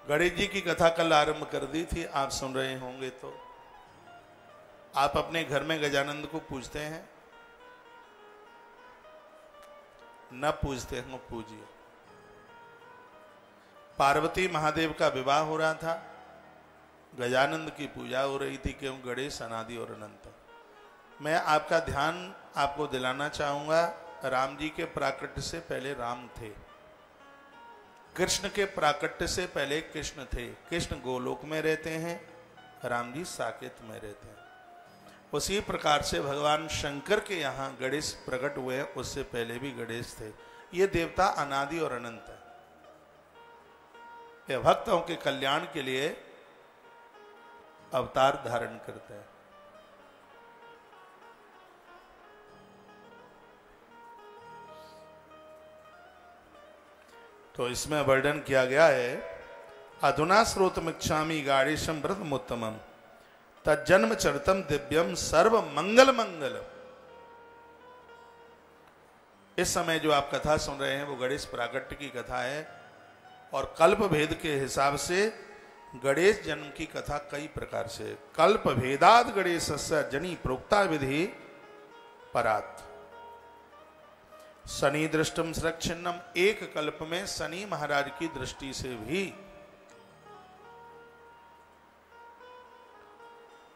गणेश जी की कथा कल आरंभ कर दी थी, आप सुन रहे होंगे तो। आप अपने घर में गजानंद को पूजते हैं? न पूजते हैं, पूजिए। पार्वती महादेव का विवाह हो रहा था, गजानंद की पूजा हो रही थी, क्यों? गणेश अनादि और अनंत। मैं आपका ध्यान आपको दिलाना चाहूंगा, राम जी के प्राकट्य से पहले राम थे, कृष्ण के प्राकट्य से पहले कृष्ण थे। कृष्ण गोलोक में रहते हैं, राम जी साकेत में रहते हैं। उसी प्रकार से भगवान शंकर के यहाँ गणेश प्रकट हुए हैं, उससे पहले भी गणेश थे। ये देवता अनादि और अनंत है। ये भक्तों के कल्याण के लिए अवतार धारण करते हैं। तो इसमें वर्णन किया गया है, अधुना श्रोतमिच्छामि गाढ़ेशम व्रतमुत्तमम तज्जन्म चरितम दिव्यम सर्व मंगल मंगलम। इस समय जो आप कथा सुन रहे हैं वो गणेश प्राकट्य की कथा है, और कल्प भेद के हिसाब से गणेश जन्म की कथा कई प्रकार से। कल्प भेदाद गणेशस्य जनि प्रोक्ता विधि परात शनि दृष्टम सुरक्षिन्नम। एक कल्प में शनि महाराज की दृष्टि से भी,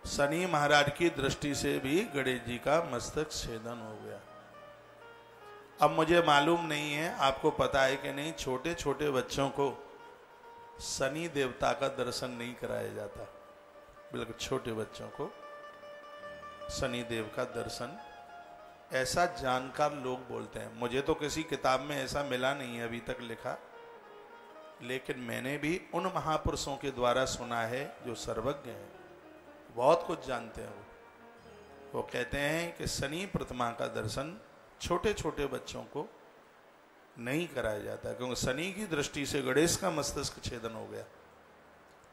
शनि महाराज की दृष्टि से भी गणेश जी का मस्तक छेदन हो गया। अब मुझे मालूम नहीं है, आपको पता है कि नहीं, छोटे छोटे बच्चों को शनि देवता का दर्शन नहीं कराया जाता। बिल्कुल छोटे बच्चों को शनि देव का दर्शन, ऐसा जानकार लोग बोलते हैं। मुझे तो किसी किताब में ऐसा मिला नहीं है अभी तक लिखा, लेकिन मैंने भी उन महापुरुषों के द्वारा सुना है जो सर्वज्ञ हैं, बहुत कुछ जानते हैं। वो कहते हैं कि शनि प्रतिमा का दर्शन छोटे छोटे बच्चों को नहीं कराया जाता, क्योंकि शनि की दृष्टि से गणेश का मस्तिष्क छेदन हो गया।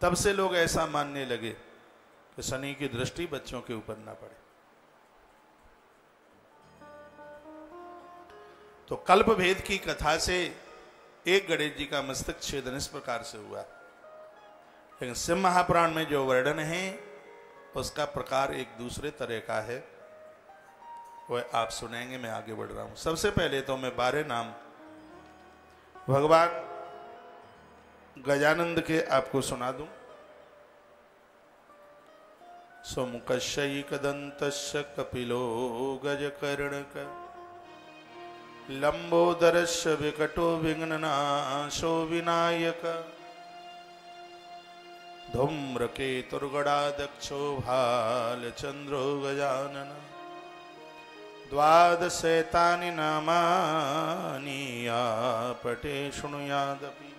तब से लोग ऐसा मानने लगे कि शनि की दृष्टि बच्चों के ऊपर ना पड़े। तो कल्प भेद की कथा से एक गणेश जी का मस्तक छेदन इस प्रकार से हुआ, लेकिन शिव महापुराण में जो वर्णन है उसका प्रकार एक दूसरे तरह का है, वह आप सुनेंगे। मैं आगे बढ़ रहा हूं। सबसे पहले तो मैं 12 नाम भगवान गजानंद के आपको सुना दूं। सुमुखशैकदन्तस्य कपिलो गजकर्णक लंबोदरस्य विकटो विघ्ननाशो विनायक धूम्रकेतुर्गणाध्यक्षो भालचंद्रो गजानन द्वादशैतानि नामानि आपटे शृणुयादपि।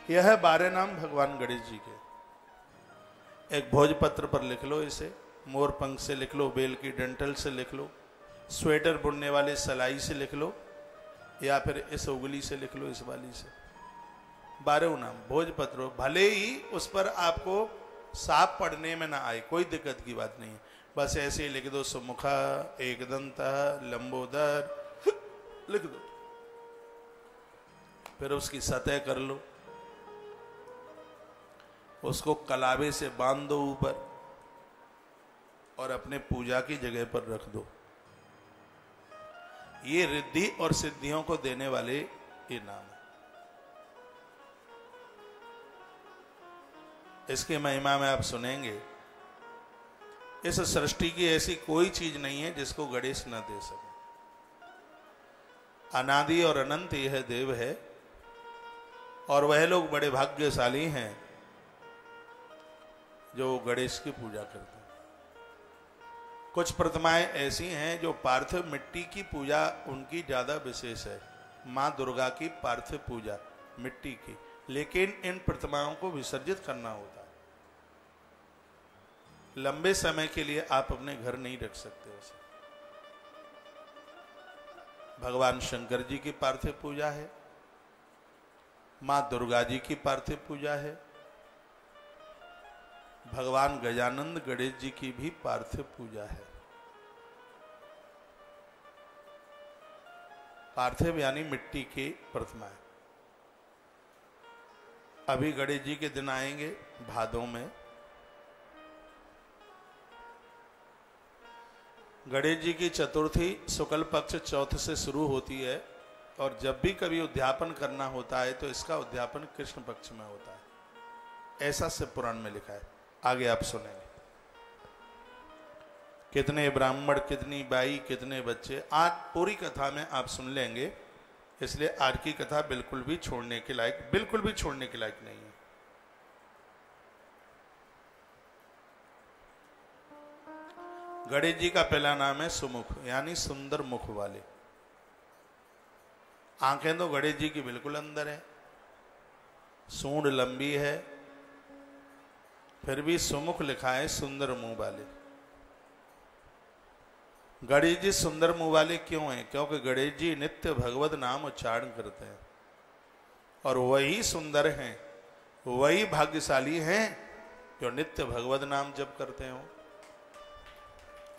यह 12 नाम भगवान गणेश जी के। एक भोजपत्र पर लिख लो, इसे मोरपंख से लिख लो, बेल की डंठल से लिख लो, स्वेटर बुनने वाले सलाई से लिख लो, या फिर इस उंगली से लिख लो, इस वाली से। 12 नाम भोजपत्र। भले ही उस पर आपको साफ पढ़ने में ना आए, कोई दिक्कत की बात नहीं है, बस ऐसे ही लिख दो, सुमुखा, एकदंत, लंबोदर लिख दो। फिर उसकी सतह कर लो, उसको कलावे से बांध दो ऊपर, और अपने पूजा की जगह पर रख दो। ये रिद्धि और सिद्धियों को देने वाले ये नाम है। इसकी महिमा में आप सुनेंगे। इस सृष्टि की ऐसी कोई चीज नहीं है जिसको गणेश न दे सके। अनादि और अनंत यह देव है, और वह लोग बड़े भाग्यशाली हैं जो गणेश की पूजा करते हैं। कुछ प्रतिमाएं ऐसी हैं जो पार्थिव मिट्टी की पूजा उनकी ज्यादा विशेष है। मां दुर्गा की पार्थिव पूजा मिट्टी की, लेकिन इन प्रतिमाओं को विसर्जित करना होता है। लंबे समय के लिए आप अपने घर नहीं रख सकते उसे। भगवान शंकर जी की पार्थिव पूजा है, मां दुर्गा जी की पार्थिव पूजा है, भगवान गजानंद गणेश जी की भी पार्थिव पूजा है। पार्थिव यानी मिट्टी की प्रतिमाएं। अभी गणेश जी के दिन आएंगे भादों में। गणेश जी की चतुर्थी शुक्ल पक्ष चौथ से शुरू होती है और जब भी कभी उद्यापन करना होता है तो इसका उद्यापन कृष्ण पक्ष में होता है, ऐसा शिव पुराण में लिखा है। आगे आप सुनेंगे कितने ब्राह्मण, कितनी बाई, कितने बच्चे। आज पूरी कथा में आप सुन लेंगे, इसलिए आज की कथा बिल्कुल भी छोड़ने के लायक, बिल्कुल भी छोड़ने के लायक नहीं है। गणेश जी का पहला नाम है सुमुख, यानी सुंदर मुख वाले। आंखें तो गणेश जी की बिल्कुल अंदर है, सूंड लंबी है, फिर भी सुमुख लिखा है, सुंदर मुंह वाले। गणेश जी सुंदर मुंह वाले क्यों हैं? क्योंकि गणेश जी नित्य भगवत नाम उच्चारण करते हैं और वही सुंदर हैं, वही भाग्यशाली हैं जो नित्य भगवत नाम जप करते हो।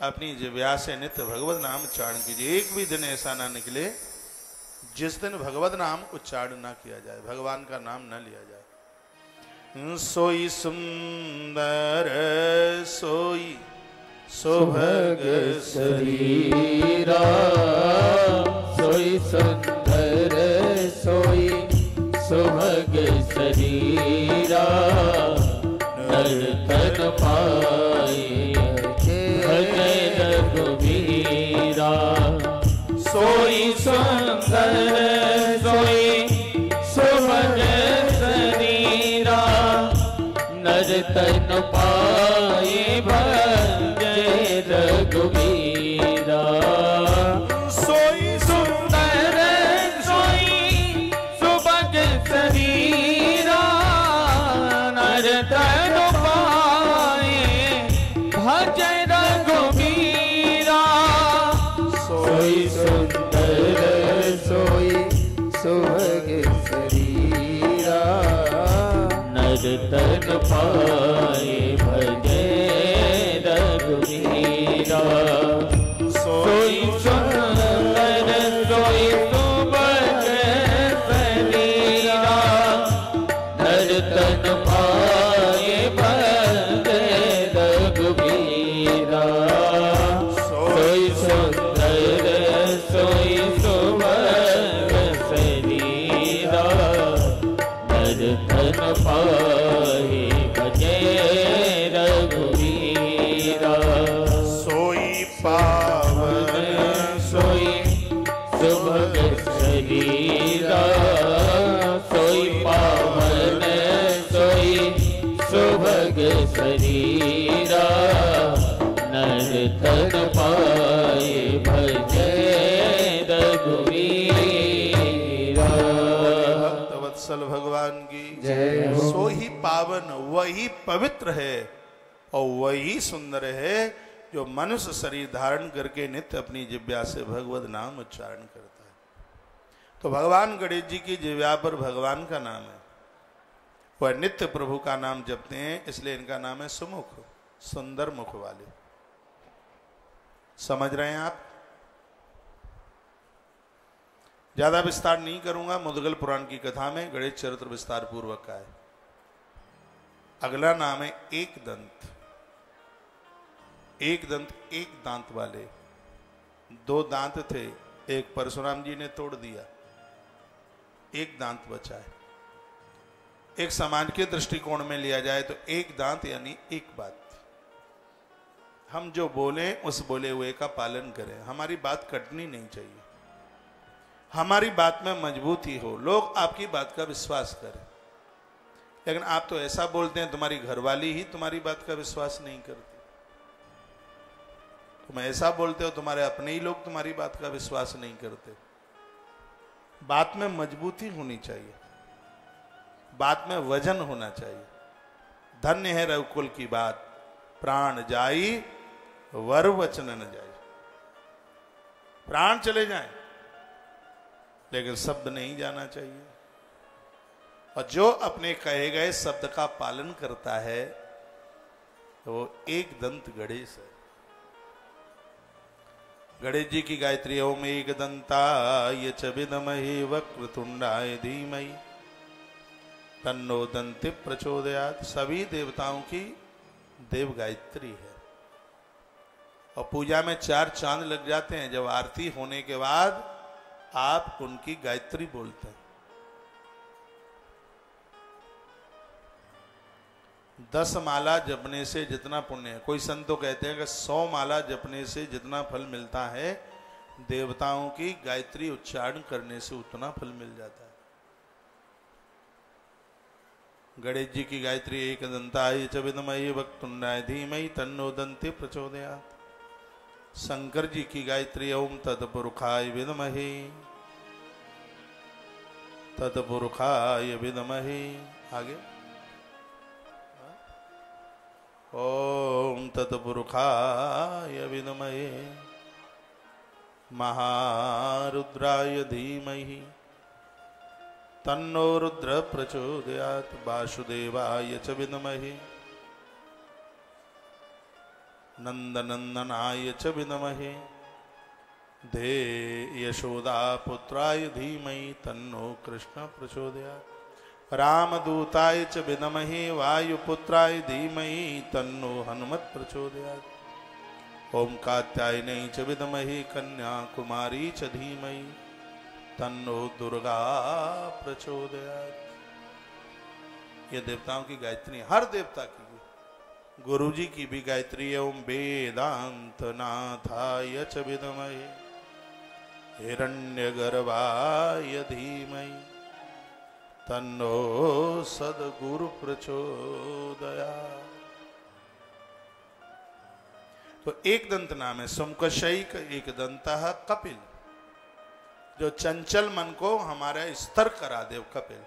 अपनी जिह्वा से नित्य भगवत नाम उच्चारण कीजिए। एक भी दिन ऐसा ना निकले जिस दिन भगवत नाम उच्चारण ना किया जाए, भगवान का नाम न लिया जाए। सोई सुंदर सोई सुभग शरीरा, सोई सुंदर सोई सुभग शरीरा, नर तन पाए भजन रघुवीरा। सोई सुंदर सोई सुभग शरीरा, नर तन पाए भजन रघुवीरा। सोई सुंदर सोई सुभग शरीरा, नर तन पाए भजन रघुवीरा। सोई सुंदर सोई सुभग शरीरा, नर तन पाए भजन रघुवीरा। सोई सुंदर सोई सुभग शरीरा, नर तन पाए भजन रघुवीरा। सोई सुंदर सोई सुभग शरीरा, नर तन पाए भजन रघुवीरा। सोई पावन सोई सुभग शरीरा, सोई पावन सोई सुभग शरीरा, नर तन पाए भजन रघुवीरा। भक्तवत्सल भगवान की जय हो। सो ही पावन, वही पवित्र है और वही सुंदर है जो मनुष्य शरीर धारण करके नित्य अपनी जिह्वा से भगवत नाम उच्चारण करता है। तो भगवान गणेश जी की जिह्वा पर भगवान का नाम है, वह नित्य प्रभु का नाम जपते हैं, इसलिए इनका नाम है सुमुख, सुंदर मुख वाले। समझ रहे हैं आप? ज्यादा विस्तार नहीं करूंगा। मुद्गल पुराण की कथा में गणेश चरित्र विस्तार पूर्वक का है। अगला नाम है एक दंत। एक दंत, एक दांत वाले। दो दांत थे, एक परशुराम जी ने तोड़ दिया, एक दांत बचा है। एक समाज के दृष्टिकोण में लिया जाए तो एक दांत यानी एक बात। हम जो बोले उस बोले हुए का पालन करें, हमारी बात कटनी नहीं चाहिए, हमारी बात में मजबूती हो, लोग आपकी बात का विश्वास करें। लेकिन आप तो ऐसा बोलते हैं, तुम्हारी घरवाली ही तुम्हारी बात का विश्वास नहीं करती। तुम ऐसा बोलते हो, तुम्हारे अपने ही लोग तुम्हारी बात का विश्वास नहीं करते। बात में मजबूती होनी चाहिए, बात में वजन होना चाहिए। धन्य है रघुकुल की बात, प्राण जाई वर वचन न जाए। प्राण चले जाएं लेकिन शब्द नहीं जाना चाहिए। और जो अपने कहे गए शब्द का पालन करता है तो वो एक दंत गणेश है। गणेश जी की गायत्री ओम एक दंताय च विद्महे वक्रतुंडाय धीमहि तन्नो दंति प्रचोदयात्। सभी देवताओं की देव गायत्री है। और पूजा में 4 चांद लग जाते हैं जब आरती होने के बाद आप उनकी गायत्री बोलते हैं। 10 माला जपने से जितना पुण्य है, कोई संत तो कहते हैं कि 100 माला जपने से जितना फल मिलता है, देवताओं की गायत्री उच्चारण करने से उतना फल मिल जाता है। गणेश जी की गायत्री एकदंताय च विद्महे वक्रतुंडाय धीमहि तन्नो दन्ति प्रचोदयात्। शंकर जी की गायत्री ओम तत्पुरुषाय विद्महे आगे ओम तत्पुरुषाय विद्महे महारुद्राय धीमहि तन्नो रुद्र प्रचोदयात्। वासुदेवाय च विद्महे नंदनंदनाय च विद्महे धे यशोदा पुत्राय धीमहि तन्नो कृष्ण प्रचोदयात्। रामदूताय च विद्महे वायुपुत्राय धीमहि तन्नो हनुमत् प्रचोदयात्। ओम कात्यायनै च विद्महे कन्याकुमारी च धीमहि तन्नो दुर्गा प्रचोदयात्। ये देवताओं की गायत्री, हर देवता की। गुरु जी की भी गायत्री है ओम वेदांत नाथाय च विद्महे हिरण्यगर्भाय धीमहि तन्नो सद्गुरु प्रचोदयात्। तो एक दंत नाम है सुमकशैक एक दंतः कपिल, जो चंचल मन को हमारा स्थिर करा दे। कपिल,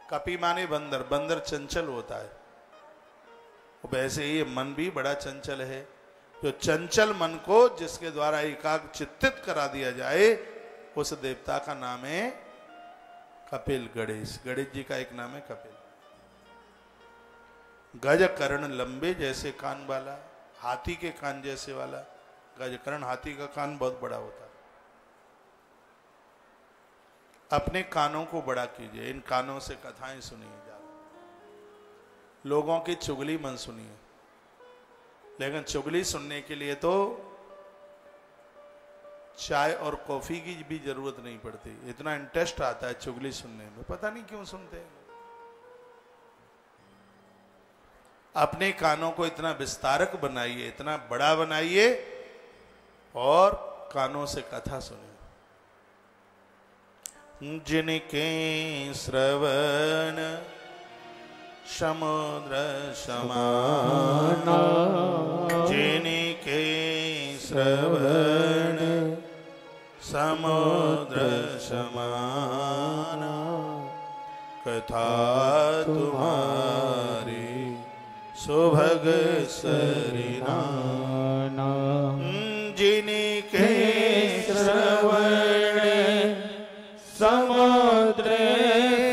कपि माने बंदर, बंदर चंचल होता है, वैसे ही मन भी बड़ा चंचल है। जो चंचल मन को जिसके द्वारा एकाग्र चित्तित करा दिया जाए, उस देवता का नाम है कपिल गणेश। गणेश जी का एक नाम है कपिल। गज कर्ण लंबे जैसे कान वाला, हाथी के कान जैसे वाला। गज कर्ण, हाथी का कान बहुत बड़ा होता है। अपने कानों को बड़ा कीजिए, इन कानों से कथाएं सुनिए, लोगों की चुगली मन सुनिए। लेकिन चुगली सुनने के लिए तो चाय और कॉफी की भी जरूरत नहीं पड़ती, इतना इंटरेस्ट आता है चुगली सुनने में, पता नहीं क्यों सुनते हैं। अपने कानों को इतना विस्तारक बनाइए, इतना बड़ा बनाइए और कानों से कथा सुनिए। जिनके श्रवण समुद्र समान, जिनके श्रवण समुद्र समान, कथा तुम्हारी सुभग सरिना। जिनके श्रवण समुद्र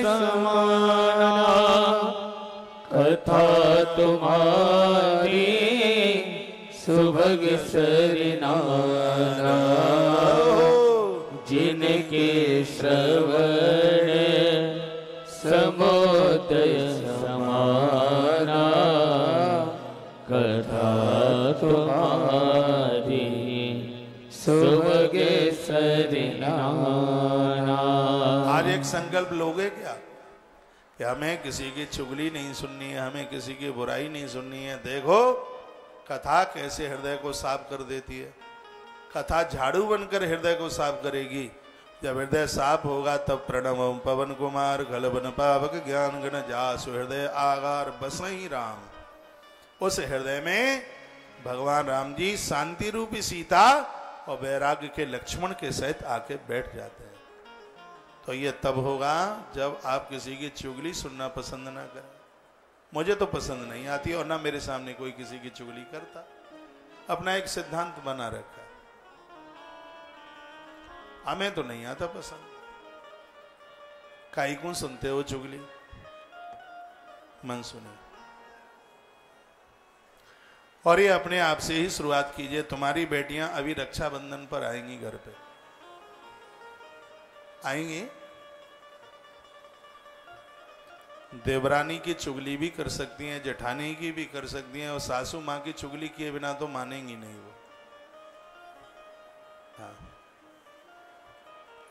समाना, कथा तुम्हारी सुभग सरिनाना। जिनके श्रवण समुद्र समाना, कथा तुम्हारी सुभग सरिनाना। आज एक संकल्प लोगे क्या कि हमें किसी की चुगली नहीं सुननी है, हमें किसी की बुराई नहीं सुननी है। देखो कथा कैसे हृदय को साफ कर देती है। कथा झाड़ू बनकर हृदय को साफ करेगी। जब हृदय साफ होगा तब प्रणवम पवन कुमार गलबन पावक ज्ञान गण जासु हृदय आगार बसई राम। उस हृदय में भगवान राम जी शांति रूपी सीता और वैराग्य के लक्ष्मण के सहित आके बैठ जाते हैं। तो ये तब होगा जब आप किसी की चुगली सुनना पसंद ना करें। मुझे तो पसंद नहीं आती और ना मेरे सामने कोई किसी की चुगली करता। अपना एक सिद्धांत बना रखा, हमें तो नहीं आता पसंद। काई को सुनते हो चुगली, मन सुने। और ये अपने आप से ही शुरुआत कीजिए। तुम्हारी बेटियां अभी रक्षाबंधन पर आएंगी, घर पे आएंगी। देवरानी की चुगली भी कर सकती हैं, जेठानी की भी कर सकती हैं, और सासू माँ की चुगली किए बिना तो मानेंगी नहीं वो। हाँ,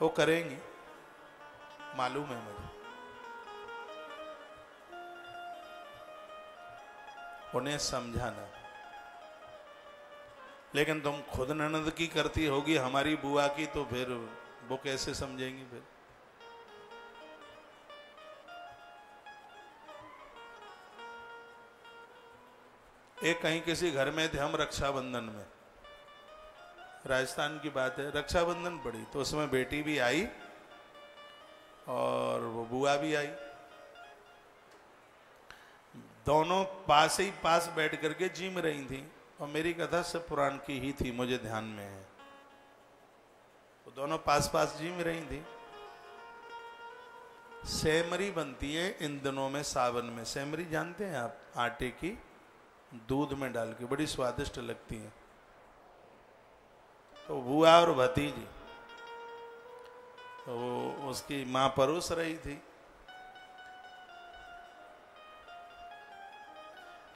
वो करेंगी, मालूम है मुझे। उन्हें समझाना। लेकिन तुम खुद ननद की करती होगी, हमारी बुआ की, तो फिर वो कैसे समझेंगी फिर? एक कहीं किसी घर में थे हम, रक्षाबंधन में, राजस्थान की बात है, रक्षाबंधन पड़ी तो उसमें बेटी भी आई और वो बुआ भी आई। दोनों पास ही पास बैठ करके जीम रही थी, और मेरी कथा सब पुराण की ही थी, मुझे ध्यान में है। वो दोनों पास पास जीम रही थी। सेमरी बनती है इन दिनों में सावन में। सेमरी जानते हैं आप? आटे की दूध में डाल के बड़ी स्वादिष्ट लगती है। तो बुआ और भतीजी, तो उसकी मां परोस रही थी।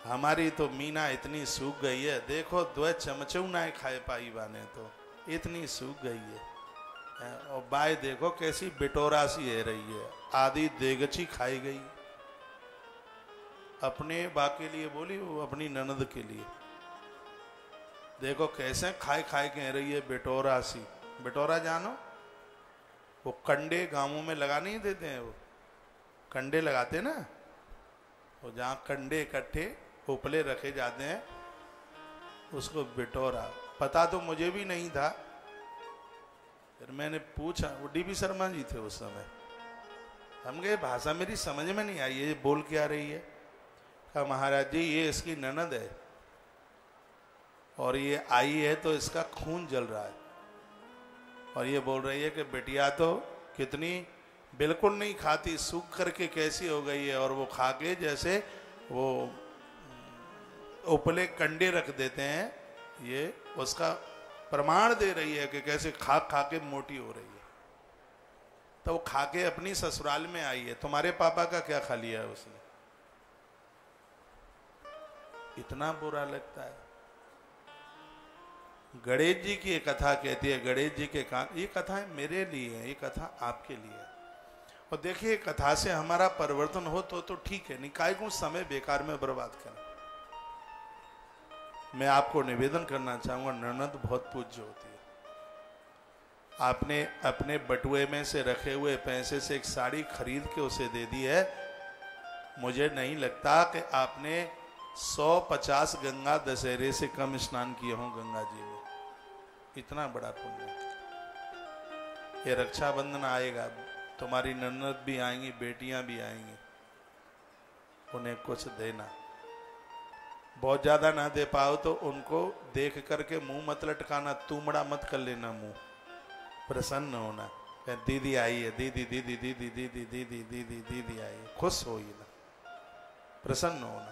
हमारी तो मीना इतनी सूख गई है, देखो 2 चमचू ना खाए पाई बाने, तो इतनी सूख गई है। और बाय देखो कैसी बिटोरा सी है रही है, आधी देगची खाई गई। अपने बा के लिए बोली, वो अपनी ननद के लिए। देखो कैसे खाए खाए कह रही है, बिटोरा सी। बिटोरा जानो? वो कंडे गांवों में लगा नहीं देते हैं, वो कंडे लगाते ना, वो जहाँ कंडे इकट्ठे उपले रखे जाते हैं, उसको बिटोरा। पता तो मुझे भी नहीं था, फिर मैंने पूछा, वो डीबी शर्मा जी थे उस समय। हम गए, भाषा मेरी समझ में नहीं आई, ये बोल क्या रही है? कहा महाराज जी ये इसकी ननद है, और ये आई है तो इसका खून जल रहा है, और ये बोल रही है कि बेटिया तो कितनी बिल्कुल नहीं खाती, सूख करके कैसी हो गई है, और वो खा के जैसे वो उपले कंडे रख देते हैं, ये उसका प्रमाण दे रही है कि कैसे खा खा के मोटी हो रही है। तो वो खा के अपनी ससुराल में आई है, तुम्हारे पापा का क्या खा लिया है उसने? इतना बुरा लगता है। गणेश जी की एक कथा कहती है, गणेश जी के कान, ये कथा है मेरे लिए है, ये कथा आपके लिए है। और देखिए कथा से हमारा परिवर्तन हो तो ठीक है, निकाय को समय बेकार में बर्बाद करें। मैं आपको निवेदन करना चाहूंगा, ननद बहुत पूज्य होती है। आपने अपने बटुए में से रखे हुए पैसे से एक साड़ी खरीद के उसे दे दी है, मुझे नहीं लगता कि आपने 150 गंगा दशहरे से कम स्नान किए हों गंगा जी में। इतना बड़ा पुण्य। ये रक्षाबंधन आएगा, तुम्हारी ननद भी आएंगी, बेटियां भी आएंगी, उन्हें कुछ देना। बहुत ज्यादा ना दे पाओ तो उनको देख करके मुंह मत लटकाना, तुमड़ा मत कर लेना मुंह, प्रसन्न होना। दीदी आई है, दीदी दीदी दीदी दीदी दीदी दीदी दीदी आई है, खुश हो ही ना, प्रसन्न होना।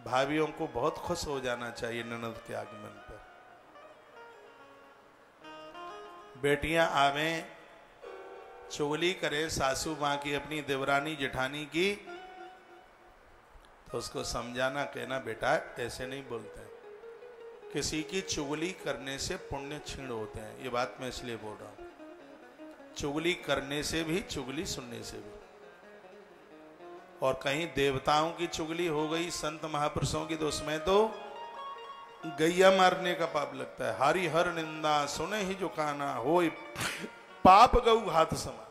भाभियों को बहुत खुश हो जाना चाहिए ननद के आगमन पर। बेटियां आवें, चुगली करें सासू माँ की, अपनी देवरानी जेठानी की, तो उसको समझाना, कहना बेटा ऐसे नहीं बोलते हैं। किसी की चुगली करने से पुण्य क्षीण होते हैं, ये बात मैं इसलिए बोल रहा हूं। चुगली करने से भी, चुगली सुनने से भी। और कहीं देवताओं की चुगली हो गई, संत महापुरुषों की, तो उसमें तो गैया मारने का पाप लगता है। हरि हर निंदा सुने ही जो काना हो, पाप गऊ हाथ समा।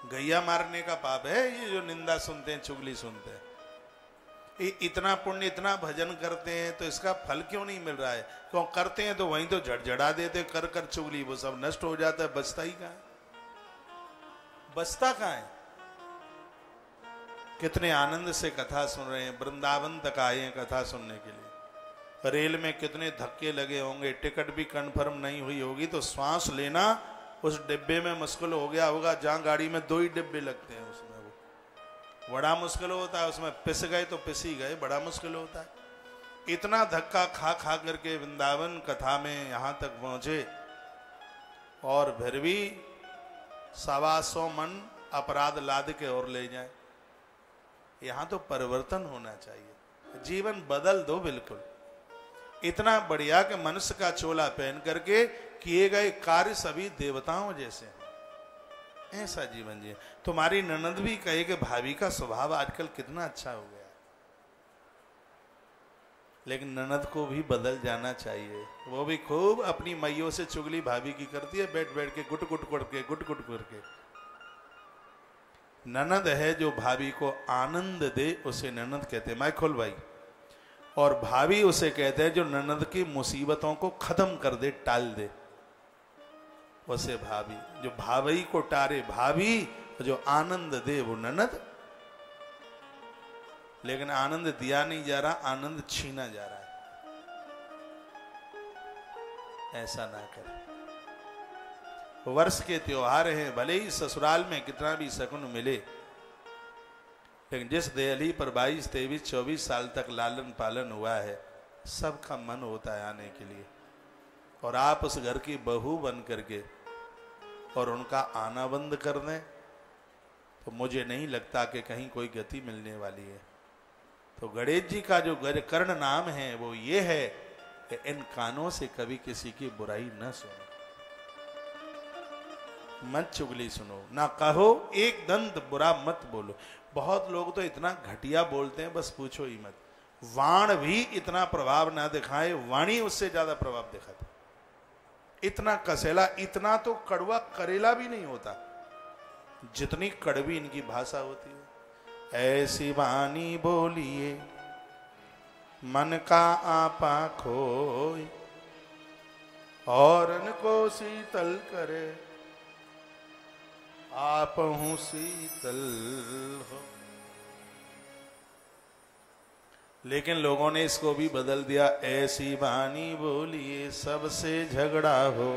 गैया मारने का पाप है ये, जो निंदा सुनते हैं, चुगली सुनते हैं। इतना पुण्य, इतना भजन करते हैं, तो इसका फल क्यों नहीं मिल रहा है? क्यों करते हैं तो वहीं तो झड़झड़ा देते, कर कर चुगली, वो सब नष्ट हो जाता है, बचता ही कहां है? बचता कहां है? कितने आनंद से कथा सुन रहे हैं, वृंदावन तक आए हैं कथा सुनने के लिए। रेल में कितने धक्के लगे होंगे, टिकट भी कंफर्म नहीं हुई होगी, तो श्वास लेना उस डिब्बे में मुश्किल हो गया होगा, जहां गाड़ी में 2 ही डिब्बे लगते हैं, उसमें वो बड़ा मुश्किल होता है। उसमें पिस गए तो पिस ही गए, बड़ा मुश्किल होता है। इतना धक्का खा खा करके वृंदावन कथा में यहां तक पहुंचे, और फिर भी 125 मन अपराध लाद के और ले जाए। यहां तो परिवर्तन होना चाहिए, जीवन बदल दो बिल्कुल। इतना बढ़िया कि मनुष्य का चोला पहन करके किए गए कार्य सभी देवताओं जैसे हैं, ऐसा जीवन जिए। तुम्हारी ननद भी कहे कि भाभी का स्वभाव आजकल कितना अच्छा हो गया, लेकिन ननद को भी बदल जाना चाहिए। वो भी खूब अपनी मैयों से चुगली भाभी की करती है, बैठ बैठ के गुट गुट करके गुट गुट करके। ननद है जो भाभी को आनंद दे, उसे ननद कहते हैं। मैं खोल भाई। और भाभी उसे कहते हैं जो ननद की मुसीबतों को खत्म कर दे, टाल दे, उसे भाभी। जो भाभी को टारे भाभी, जो आनंद दे वो ननद। लेकिन आनंद दिया नहीं जा रहा, आनंद छीना जा रहा है। ऐसा ना करें। वर्ष के त्योहार हैं, भले ही ससुराल में कितना भी शकुन मिले, लेकिन जिस देहली पर 22, 23, 24 साल तक लालन पालन हुआ है, सबका मन होता है आने के लिए। और आप उस घर की बहू बन करके और उनका आना बंद कर दें, तो मुझे नहीं लगता कि कहीं कोई गति मिलने वाली है। तो गणेश जी का जो कर्ण नाम है वो ये है कि इन कानों से कभी किसी की बुराई न सुनो, मत चुगली सुनो, ना कहो, एक दंत बुरा मत बोलो। बहुत लोग तो इतना घटिया बोलते हैं, बस पूछो ही मत। वाण भी इतना प्रभाव ना दिखाए, वाणी उससे ज्यादा प्रभाव दिखाता। इतना कसेला, इतना तो कड़वा करेला भी नहीं होता जितनी कड़वी इनकी भाषा होती है। ऐसी वाणी बोलिए मन का आपा खोए, औरन को शीतल करे आप हूं शीतल हो। लेकिन लोगों ने इसको भी बदल दिया। ऐसी वाणी बोलिए सबसे झगड़ा हो,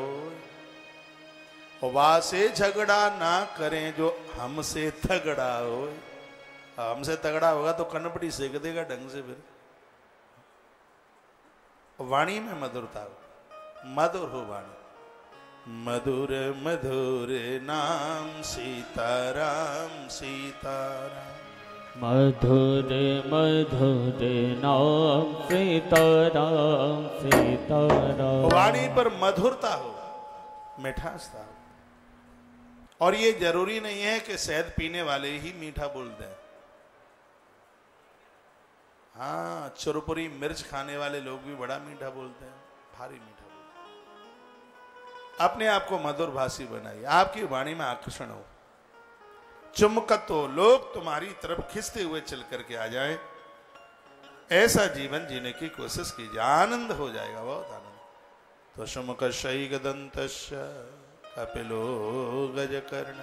वासे झगड़ा ना करें जो हमसे तगड़ा हो। हमसे तगड़ा होगा तो कनपटी सेक देगा ढंग से। फिर वाणी में मधुरता हो, मधुर हो वाणी। मधुर मधुर नाम सीताराम सीताराम, मधुर मधुर नाम सीताराम सीताराम। वाणी पर मधुरता हो, मिठासता हो। और ये जरूरी नहीं है कि शहद पीने वाले ही मीठा बोलते हैं। हाँ, चुरपुरी मिर्च खाने वाले लोग भी बड़ा मीठा बोलते हैं, भारी मीठा बोलते हैं। अपने आप को मधुर भाषी बनाइए, आपकी वाणी में आकर्षण हो, चुमकत हो, लोग तुम्हारी तरफ खिंचते हुए चल करके आ जाएं। ऐसा जीवन जीने की कोशिश कीजिए, आनंद हो जाएगा, बहुत आनंद। तो शुमुख शैग दंतस्य कपिलो गजकर्ण।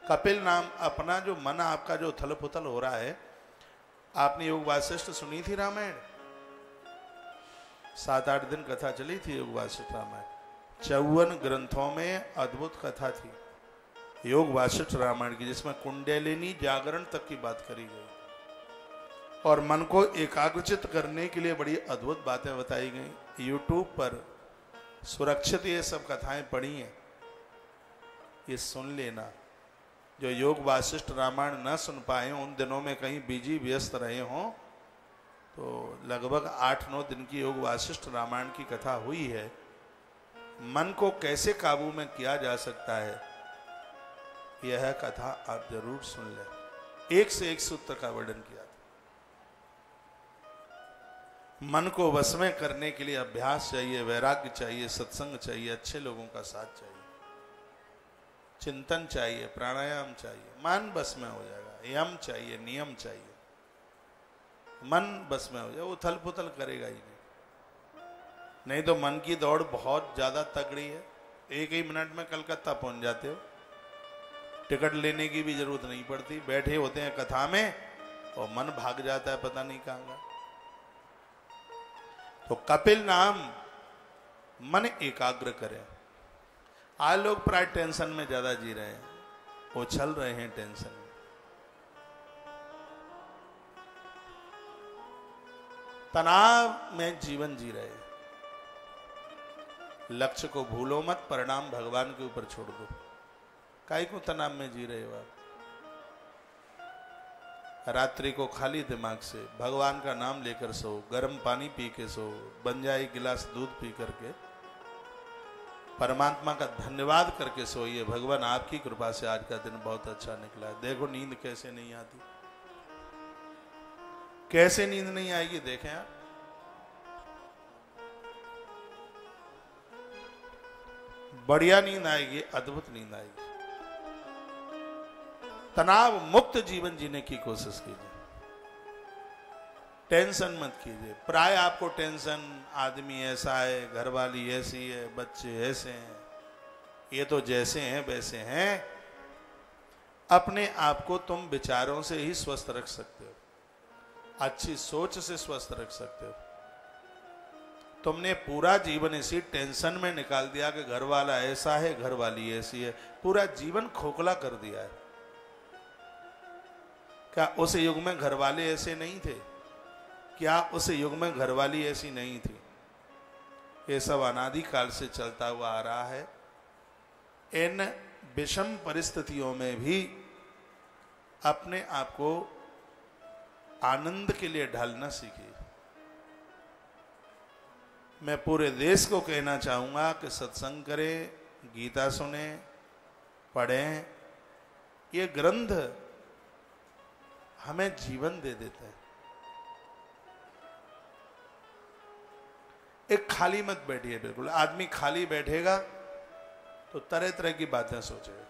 कपिल नाम अपना जो मन आपका जो उथल पुथल हो रहा है, आपने योग वासिष्ठ सुनी थी रामायण, 7-8 दिन कथा चली थी योग वासिष्ठ रामायण। 54 ग्रंथों में अद्भुत कथा थी योग वासिष्ठ रामायण की, जिसमें कुंडलिनी जागरण तक की बात करी गई और मन को एकाग्रचित करने के लिए बड़ी अद्भुत बातें बताई गई। यूट्यूब पर सुरक्षित ये सब कथाएं पढ़ी हैं, ये सुन लेना। जो योग वासिष्ठ रामायण न सुन पाए हों, उन दिनों में कहीं बिजी व्यस्त रहे हों, तो लगभग 8-9 दिन की योग वासिष्ठ रामायण की कथा हुई है। मन को कैसे काबू में किया जा सकता है, यह कथा आप जरूर सुन लें। एक से एक सूत्र का वर्णन किया था। मन को वश में करने के लिए अभ्यास चाहिए, वैराग्य चाहिए, सत्संग चाहिए, अच्छे लोगों का साथ चाहिए, चिंतन चाहिए, प्राणायाम चाहिए, मन बस में हो जाएगा। यम चाहिए, नियम चाहिए, मन बस में हो जाए, उथल पुथल करेगा ही नहीं तो मन की दौड़ बहुत ज्यादा तगड़ी है। एक ही मिनट में कलकत्ता पहुंच जाते हो, टिकट लेने की भी जरूरत नहीं पड़ती, बैठे होते हैं कथा में और मन भाग जाता है पता नहीं कहां का। तो कपिल नाम मन एकाग्र करें। आज लोग प्राय टेंशन में ज्यादा जी रहे हैं, वो चल रहे हैं टेंशन में। तनाव में जीवन जी रहे हैं। लक्ष्य को भूलो मत, परिणाम भगवान के ऊपर छोड़ दो। काहे को तनाव में जी रहे हो आप? रात्रि को खाली दिमाग से भगवान का नाम लेकर सो, गर्म पानी पी के सो, बन जाए एक गिलास दूध पी करके परमात्मा का धन्यवाद करके सोइए। भगवान आपकी कृपा से आज का दिन बहुत अच्छा निकला है। देखो नींद कैसे नहीं आती, कैसे नींद नहीं आएगी देखें आप। बढ़िया नींद आएगी, अद्भुत नींद आएगी। तनाव मुक्त जीवन जीने की कोशिश कीजिए, टेंशन मत कीजिए। प्राय आपको टेंशन, आदमी ऐसा है, घरवाली ऐसी है, बच्चे ऐसे हैं, ये तो जैसे हैं वैसे हैं। अपने आप को तुम विचारों से ही स्वस्थ रख सकते हो, अच्छी सोच से स्वस्थ रख सकते हो। तुमने पूरा जीवन इसी टेंशन में निकाल दिया कि घर वाला ऐसा है, घर वाली ऐसी है, पूरा जीवन खोखला कर दिया है। क्या उस युग में घरवाले ऐसे नहीं थे? क्या उस युग में घरवाली ऐसी नहीं थी? ये सब अनादि काल से चलता हुआ आ रहा है। इन विषम परिस्थितियों में भी अपने आप को आनंद के लिए ढालना सीखिए। मैं पूरे देश को कहना चाहूंगा कि सत्संग करें, गीता सुने, पढ़ें। ये ग्रंथ हमें जीवन दे देते हैं। एक खाली मत बैठिए, बिल्कुल। आदमी खाली बैठेगा तो तरह तरह की बातें सोचेगा।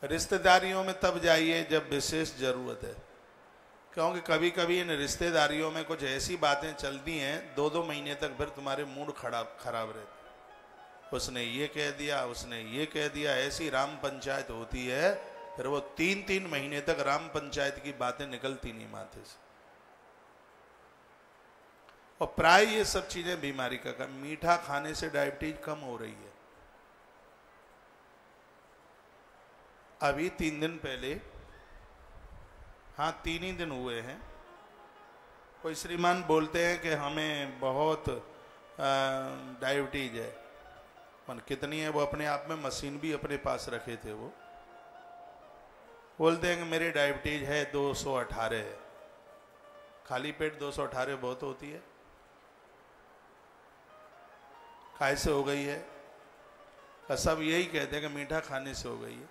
रिश्तेदारियों में तब जाइए जब विशेष जरूरत है, क्योंकि कभी कभी इन रिश्तेदारियों में कुछ ऐसी बातें चलती हैं 2-2 महीने तक फिर तुम्हारे मूड खराब रहते। उसने ये कह दिया, उसने ये कह दिया, ऐसी राम पंचायत होती है, फिर वो 3-3 महीने तक राम पंचायत की बातें निकलती नहीं माथे से। और प्राय ये सब चीजें बीमारी का कारण। मीठा खाने से डायबिटीज कम हो रही है। अभी 3 दिन पहले, हाँ 3 ही दिन हुए हैं, कोई श्रीमान बोलते हैं कि हमें बहुत डायबिटीज है। मन कितनी है? वो अपने आप में मशीन भी अपने पास रखे थे। वो बोलते हैं कि मेरी डायबिटीज है 218 है। खाली पेट 218 बहुत होती है? कैसे हो गई है? सब यही कहते हैं कि मीठा खाने से हो गई है।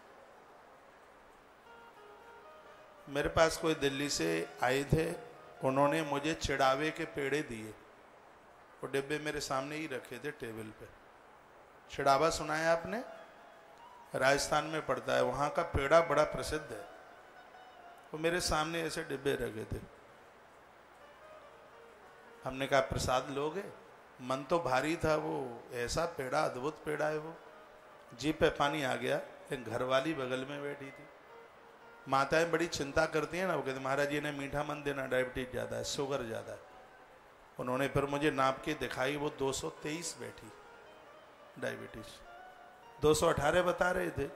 मेरे पास कोई दिल्ली से आए थे, उन्होंने मुझे चिड़ावे के पेड़े दिए। वो डिब्बे मेरे सामने ही रखे थे टेबल पे। चिड़ावा सुना है आपने? राजस्थान में पड़ता है, वहां का पेड़ा बड़ा प्रसिद्ध है। वो मेरे सामने ऐसे डिब्बे रखे थे। हमने कहा प्रसाद लोगे? मन तो भारी था, वो ऐसा पेड़ा, अद्भुत पेड़ा है वो। जीभ पे पानी आ गया। एक घरवाली बगल में बैठी थी। माताएं बड़ी चिंता करती हैं ना, वो कहते महाराज जी ने मीठा मन देना, डायबिटीज ज्यादा है, शुगर ज्यादा है। उन्होंने फिर मुझे नाप के दिखाई, वो 223 बैठी डायबिटीज। 218 बता रहे थे,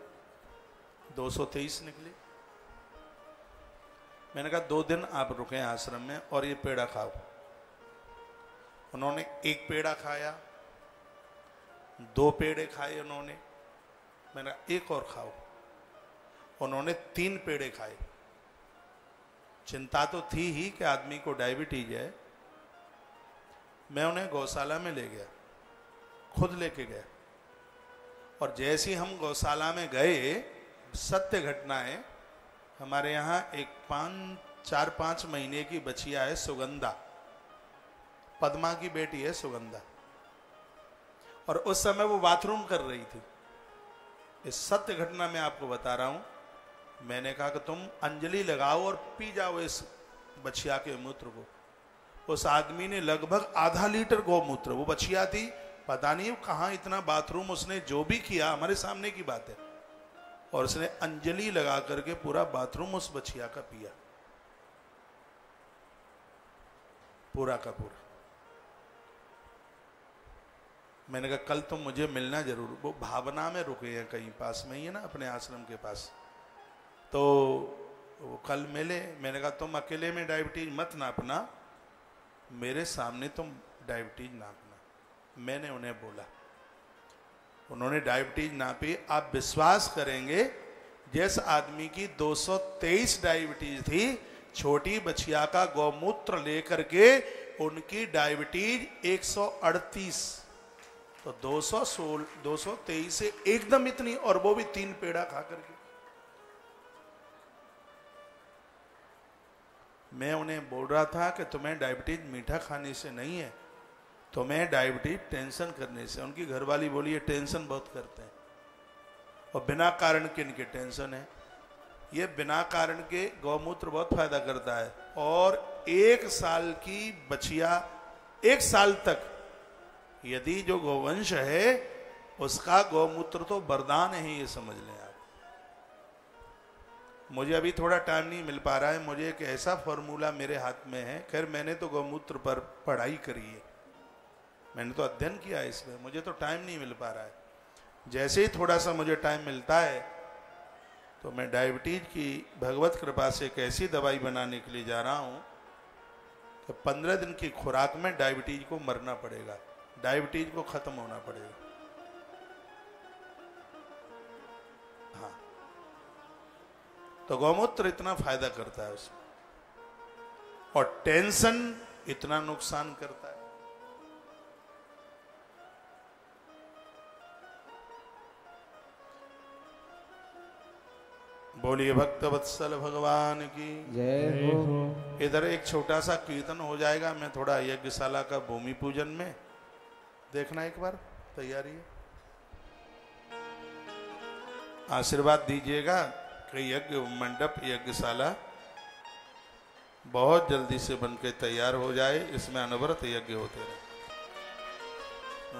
223 निकली। मैंने कहा 2 दिन आप रुके आश्रम में और ये पेड़ा खाओ। उन्होंने 1 पेड़ा खाया, 2 पेड़े खाए उन्होंने। मैंने कहा 1 और खाओ। उन्होंने 3 पेड़े खाए। चिंता तो थी ही कि आदमी को डायबिटीज है। मैं उन्हें गौशाला में ले गया, खुद लेके गया। और जैसे ही हम गौशाला में गए, सत्य घटना है, हमारे यहाँ एक 4-5 महीने की बचिया है सुगंधा, पद्मा की बेटी है सुगंधा। और उस समय वो बाथरूम कर रही थी। इस सत्य घटना में आपको बता रहा हूं। मैंने कहा कि तुम अंजलि लगाओ और पी जाओ इस बछिया के मूत्र को। उस आदमी ने लगभग आधा लीटर गौमूत्र, वो बछिया थी, पता नहीं कहां इतना बाथरूम, उसने जो भी किया, हमारे सामने की बात है, और उसने अंजलि लगा करके पूरा बाथरूम उस बछिया का पिया, पूरा का पूरा। मैंने कहा कल तुम मुझे मिलना जरूर। वो भावना में रुके हैं, कहीं पास में ही है ना, अपने आश्रम के पास। तो वो कल मिले। मैंने कहा तुम अकेले में डायबिटीज मत नापना, मेरे सामने तुम डायबिटीज नापना। मैंने उन्हें बोला। उन्होंने डायबिटीज नापी। आप विश्वास करेंगे, जिस आदमी की 223 डायबिटीज थी, छोटी बछिया का गौमूत्र लेकर के उनकी डायबिटीज 138, तो 223 से एकदम इतनी, और वो भी 3 पेड़ा खा करके। मैं उन्हें बोल रहा था कि तुम्हें डायबिटीज मीठा खाने से नहीं है, तुम्हें डायबिटीज टेंशन करने से। उनकी घरवाली बोली, ये टेंशन बहुत करते हैं, और बिना कारण के इनके टेंशन है। ये बिना कारण के गौमूत्र बहुत फायदा करता है, और 1 साल की बछिया 1 साल तक यदि जो गोवंश है उसका गौमूत्र तो वरदान है, ये समझ लें आप। मुझे अभी थोड़ा टाइम नहीं मिल पा रहा है, मुझे एक ऐसा फॉर्मूला मेरे हाथ में है। खैर मैंने तो गौमूत्र पर पढ़ाई करी है, मैंने तो अध्ययन किया है इसमें, मुझे तो टाइम नहीं मिल पा रहा है। जैसे ही थोड़ा सा मुझे टाइम मिलता है तो मैं डायबिटीज की भगवत कृपा से एक ऐसी दवाई बनाने के लिए जा रहा हूँ कि 15 दिन की खुराक में डायबिटीज को मरना पड़ेगा, डायबिटीज को खत्म होना पड़ेगा। हाँ, तो गौमूत्र इतना फायदा करता है उसमें, और टेंशन इतना नुकसान करता है। बोलिए भक्तवत्सल भगवान की जय हो। इधर एक छोटा सा कीर्तन हो जाएगा, मैं थोड़ा यज्ञशाला का भूमि पूजन में देखना, एक बार तैयारी है। आशीर्वाद दीजिएगा कि यज्ञ मंडप यज्ञशाला बहुत जल्दी से बनके तैयार हो जाए, इसमें अनवरत यज्ञ होते रहे।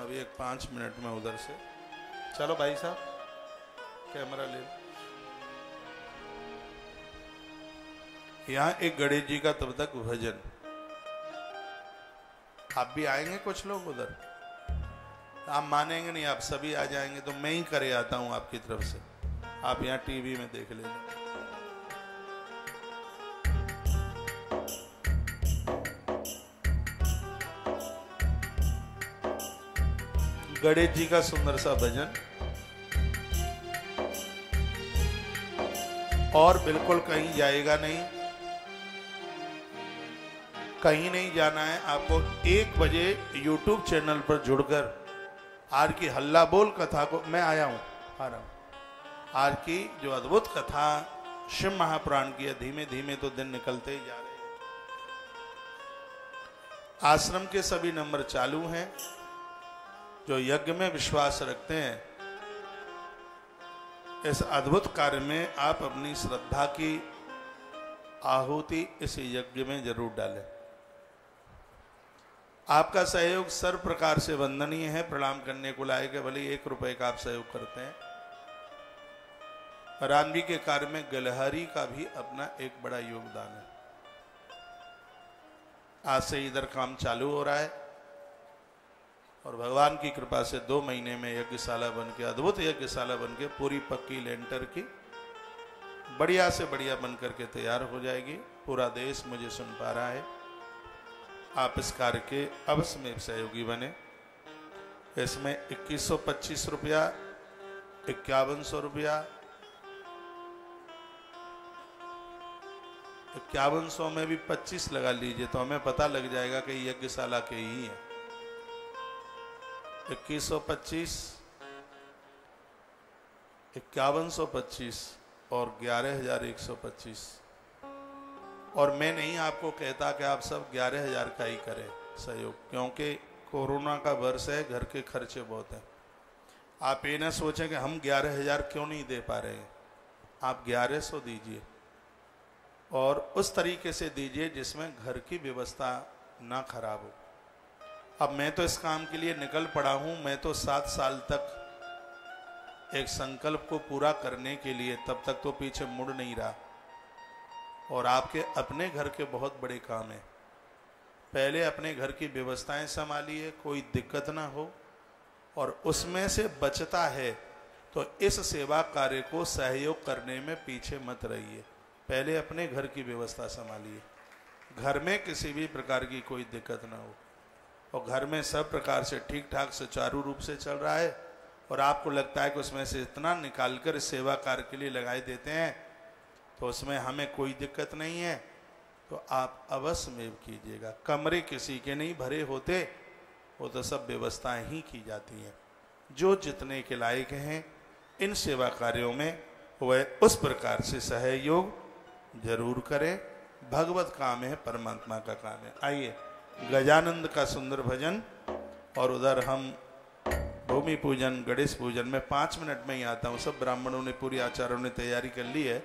अभी एक 5 मिनट में उधर से चलो भाई साहब, कैमरा ले लो। यहाँ एक गणेश जी का तब तक भजन, आप भी आएंगे कुछ लोग उधर, आप मानेंगे नहीं, आप सभी आ जाएंगे तो मैं ही करे आता हूं आपकी तरफ से, आप यहाँ टीवी में देख लेंगे। गणेश जी का सुंदर सा भजन, और बिल्कुल कहीं जाएगा नहीं, कहीं नहीं जाना है आपको। 1 बजे YouTube चैनल पर जुड़कर आज की हल्ला बोल कथा को, मैं आया हूं, आ रहा हूं। आज की जो अद्भुत कथा शिव महापुराण की है, धीमे धीमे तो दिन निकलते ही जा रहे हैं। आश्रम के सभी नंबर चालू हैं। जो यज्ञ में विश्वास रखते हैं, इस अद्भुत कार्य में आप अपनी श्रद्धा की आहुति इस यज्ञ में जरूर डालें। आपका सहयोग सर्व प्रकार से वंदनीय है, प्रणाम करने को लायक है। भले 1 रुपए का आप सहयोग करते हैं। राम जी के कार्य में गलहरी का भी अपना एक बड़ा योगदान है। आज से इधर काम चालू हो रहा है, और भगवान की कृपा से 2 महीने में यज्ञशाला बनके, अद्भुत यज्ञशाला बनके, पूरी पक्की लेंटर की बढ़िया से बढ़िया बन करके तैयार हो जाएगी। पूरा देश मुझे सुन पा रहा है। आप इस कार्य के अवश्य में सहयोगी बने। इसमें 2125 रुपया, 5100 रुपया, 5100 में भी 25 लगा लीजिए तो हमें पता लग जाएगा कि यज्ञशाला के ही है। 2125, 5125 और 11125। और मैं नहीं आपको कहता कि आप सब 11000 का ही करें सहयोग, क्योंकि कोरोना का वर्ष है, घर के खर्चे बहुत हैं। आप ये ना सोचें कि हम 11000 क्यों नहीं दे पा रहे हैं। आप 1100 दीजिए, और उस तरीके से दीजिए जिसमें घर की व्यवस्था ना खराब हो। अब मैं तो इस काम के लिए निकल पड़ा हूँ। मैं तो 7 साल तक एक संकल्प को पूरा करने के लिए तब तक तो पीछे मुड़ नहीं रहा। और आपके अपने घर के बहुत बड़े काम हैं। पहले अपने घर की व्यवस्थाएं संभालिए, कोई दिक्कत ना हो, और उसमें से बचता है तो इस सेवा कार्य को सहयोग करने में पीछे मत रहिए। पहले अपने घर की व्यवस्था संभालिए, घर में किसी भी प्रकार की कोई दिक्कत ना हो, और घर में सब प्रकार से ठीक ठाक सुचारू रूप से चल रहा है। और आपको लगता है कि उसमें से इतना निकालकर सेवा कार्य के लिए लगाए देते हैं तो उसमें हमें कोई दिक्कत नहीं है, तो आप अवश्य में कीजिएगा। कमरे किसी के नहीं भरे होते, वो तो सब व्यवस्थाएं ही की जाती हैं। जो जितने के लायक हैं इन सेवा कार्यों में वह उस प्रकार से सहयोग जरूर करें। भगवत काम है, परमात्मा का काम है। आइए गजानंद का सुंदर भजन, और उधर हम भूमि पूजन गणेश पूजन में 5 मिनट में ही आता हूँ। सब ब्राह्मणों ने, पूरी आचार्यों ने तैयारी कर ली है,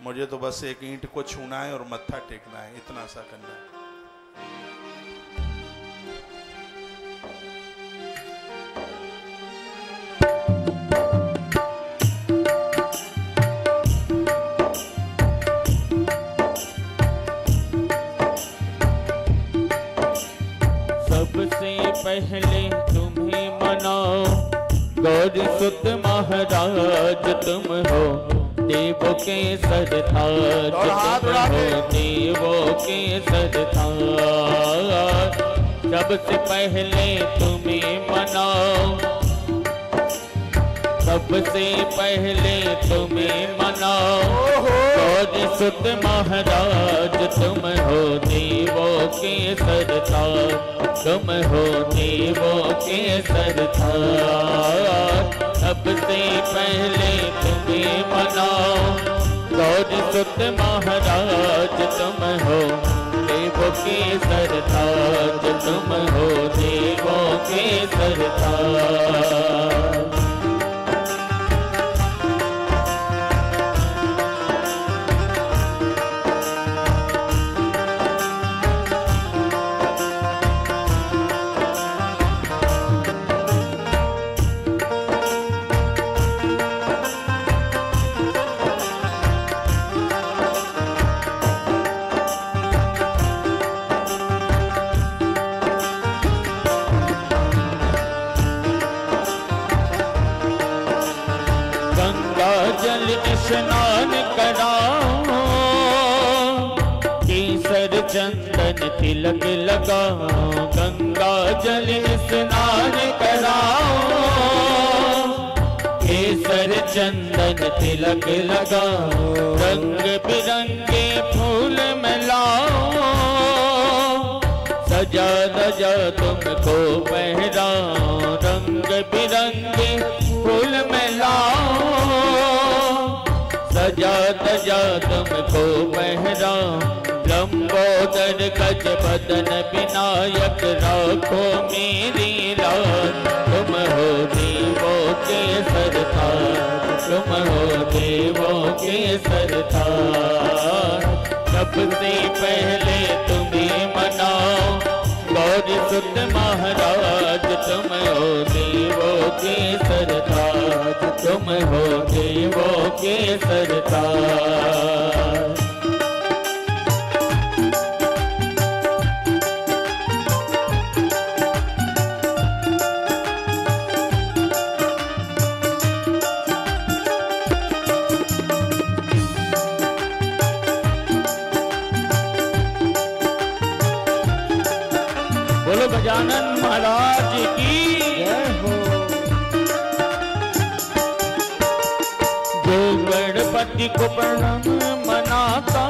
मुझे तो बस एक ईंट को छूना है और मत्था टेकना है, इतना सा करना है। सबसे पहले तुम्हें मनाओ, गौरी सुत महाराज तुम हो, देवों के सरताज तुम हो, देवों के सरताज। सबसे पहले तुम्हें मनाओ, सबसे पहले तुम्हें मनाओ, गौरी सुत महाराज तुम हो, देवों के सरताज तुम हो, देवों के सरताज। सबसे पहले तुम्हें मनाओ, गौरी सुत महाराज तुम हो, देवों के सरताज तुम हो, देवों के सरताज। स्नान कराओ, केसर चंदन तिलक लगाओ, गंगा जल स्नान कराओ, केसर चंदन तिलक लगाओ, रंग बिरंगे फूल मिलाओ, सजा धजा तुमको पहराओ, रंग बिरंगे फूल मिलाओ, सजा धजा तुमको पहराओ, लंबोदर गज बदन विनायक राखो मेरी लाज। तुम हो देवों के सरताज, तुम हो देवों के सरताज। सबसे पहले तुम्हें मनाओ, गौरी सुत महाराज तुम हो, देवों के सरताज तुम हो, देवों के सरताज। बोलो गजानन महाराज की जय हो। जो गणपति को प्रणाम मनाता,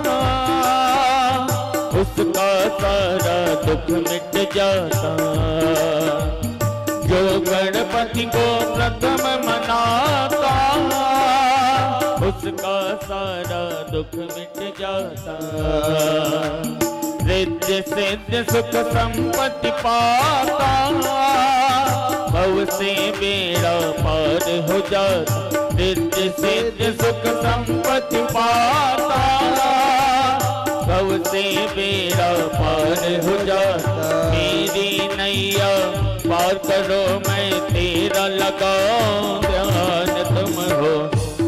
उसका सारा दुख मिट जाता। जो गणपति को प्रथम मनाता, उसका सारा दुख मिट जाता। रिद्धि सिद्धि सुख संपत्ति पाता, भव से बेड़ा पार हो जाता। रिद्धि सिद्धि सुख संपत्ति पाता, भव से बेड़ा पार हो जाता। मेरी नैया पार करो मैं तेरा लगाऊं ध्यान। तुम हो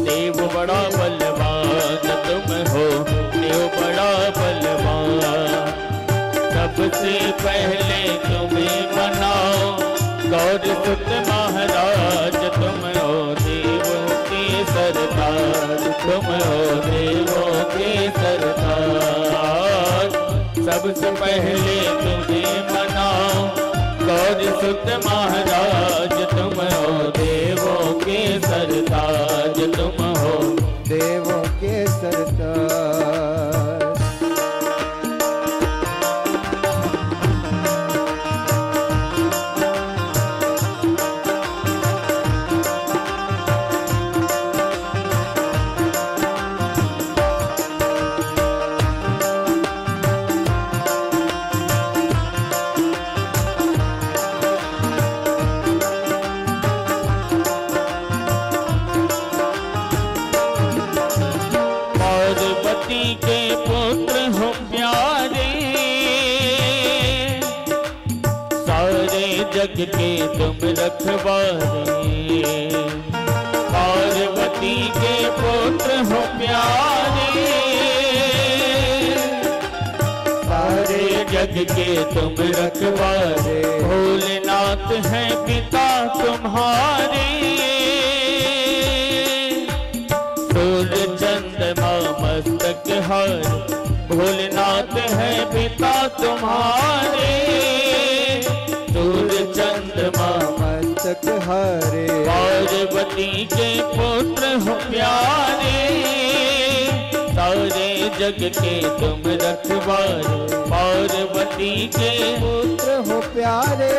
देव बड़ा बलवान, तुम हो देव बड़ा बलवान। सबसे पहले तुम्हें मनाओ, गौरी सुत महाराज तुम हो, देवों के सरताज तुम हो, देवों के सरताज। सबसे पहले तुम्हें मनाओ, गौरी सुत महाराज तुम हो, देव सरताज तुम हो, देवों के सरताज। के पुत्र हो प्यारे, सारे जग के तुम रखवारे। पार्वती के पुत्र हो प्यारे, सारे जग के तुम रखवारे। भोलेनाथ हैं पिता तुम्हारे, सूर्य चंद्रमा मस्तक हारे। भोलेनाथ है पिता तुम्हारे, सूर्य चंद्रमा मस्तक हारे। पार्वती के पुत्र हो प्यारे, सारे जग के तुम रखवारे। पार्वती के पुत्र हो प्यारे,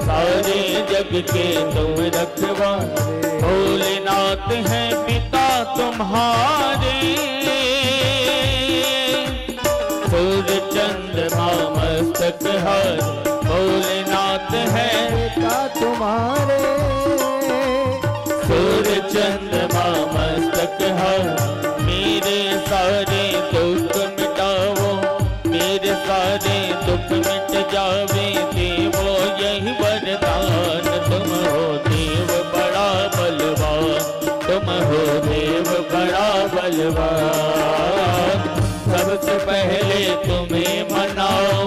सारे जग के तुम रखवारे। भोलेनाथ हैं पिता तुम्हारे, सूर्य चंद्रमा मस्तक हारे। भोलेनाथ हैं पिता तुम्हारे, सूर्य चंद्रमा मस्तक हारे। मेरे सारे दुख मिटाओ, मेरे सारे दुख मिट जावे। देवो यही वरदान तुम हो, देव बड़ा बलवान तुम हो, देव बड़ा बलवान। सबसे पहले तुम्हें मनाओ,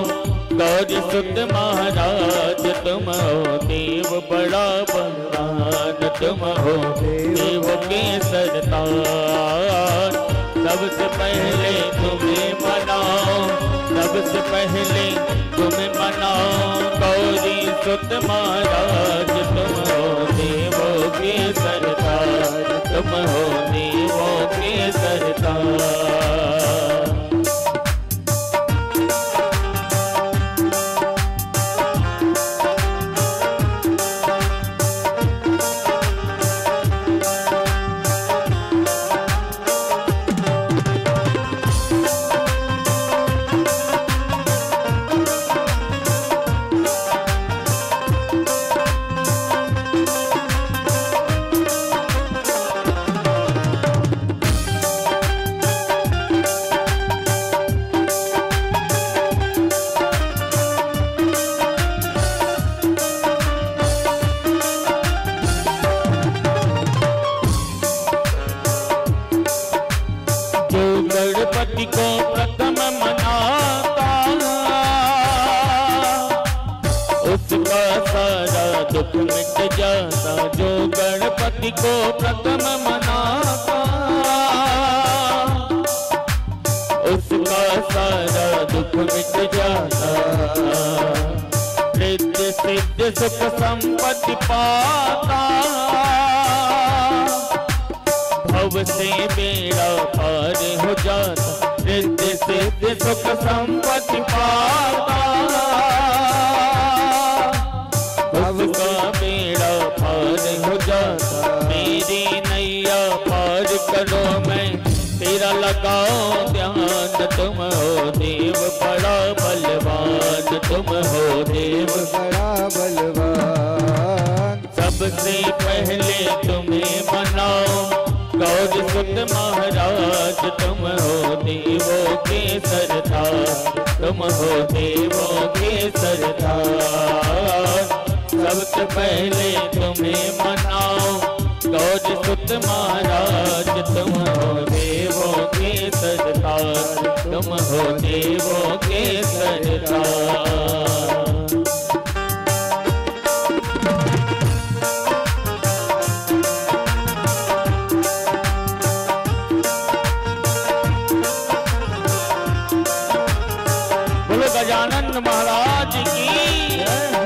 गौरी सुत महाराज तुम हो, देव बड़ा बलवान तुम हो, देव के सरताज। सबसे पहले तुम्हें मनाओ, सबसे पहले तुम्हें मनाओ। गौरी सुत महाराज तुम हो, देवों के सरताज तुम हो, देवों के सरताज। गणपति को प्रथम मनाता, उसका सारा दुख मिट जाता। जो गणपति को प्रथम मनाता, उसका सारा दुख मिट जाता। रिद्धि सिद्धि सुख संपत्ति पाता, भव से बेड़ा पार हो जाता। रिद्धि सिद्धि सुख संपत्ति पाता, भव का बेड़ा पार हो जाता। मेरी नैया पार करो, मैं तेरा लगाओ ध्यान। तुम हो देव बड़ा बलवान, तुम हो देव बड़ा बलवान। सबसे पहले तुम्हें मनाओ, गौरी सुत महाराज तुम हो, देवों के सरताज तुम हो, देवों के सरताज। सबसे पहले तुम्हें मनाओ, गौरी सुत महाराज तुम हो, देवों के सरताज तुम हो, देवों के सरताज। गजानन महाराज की जय हो।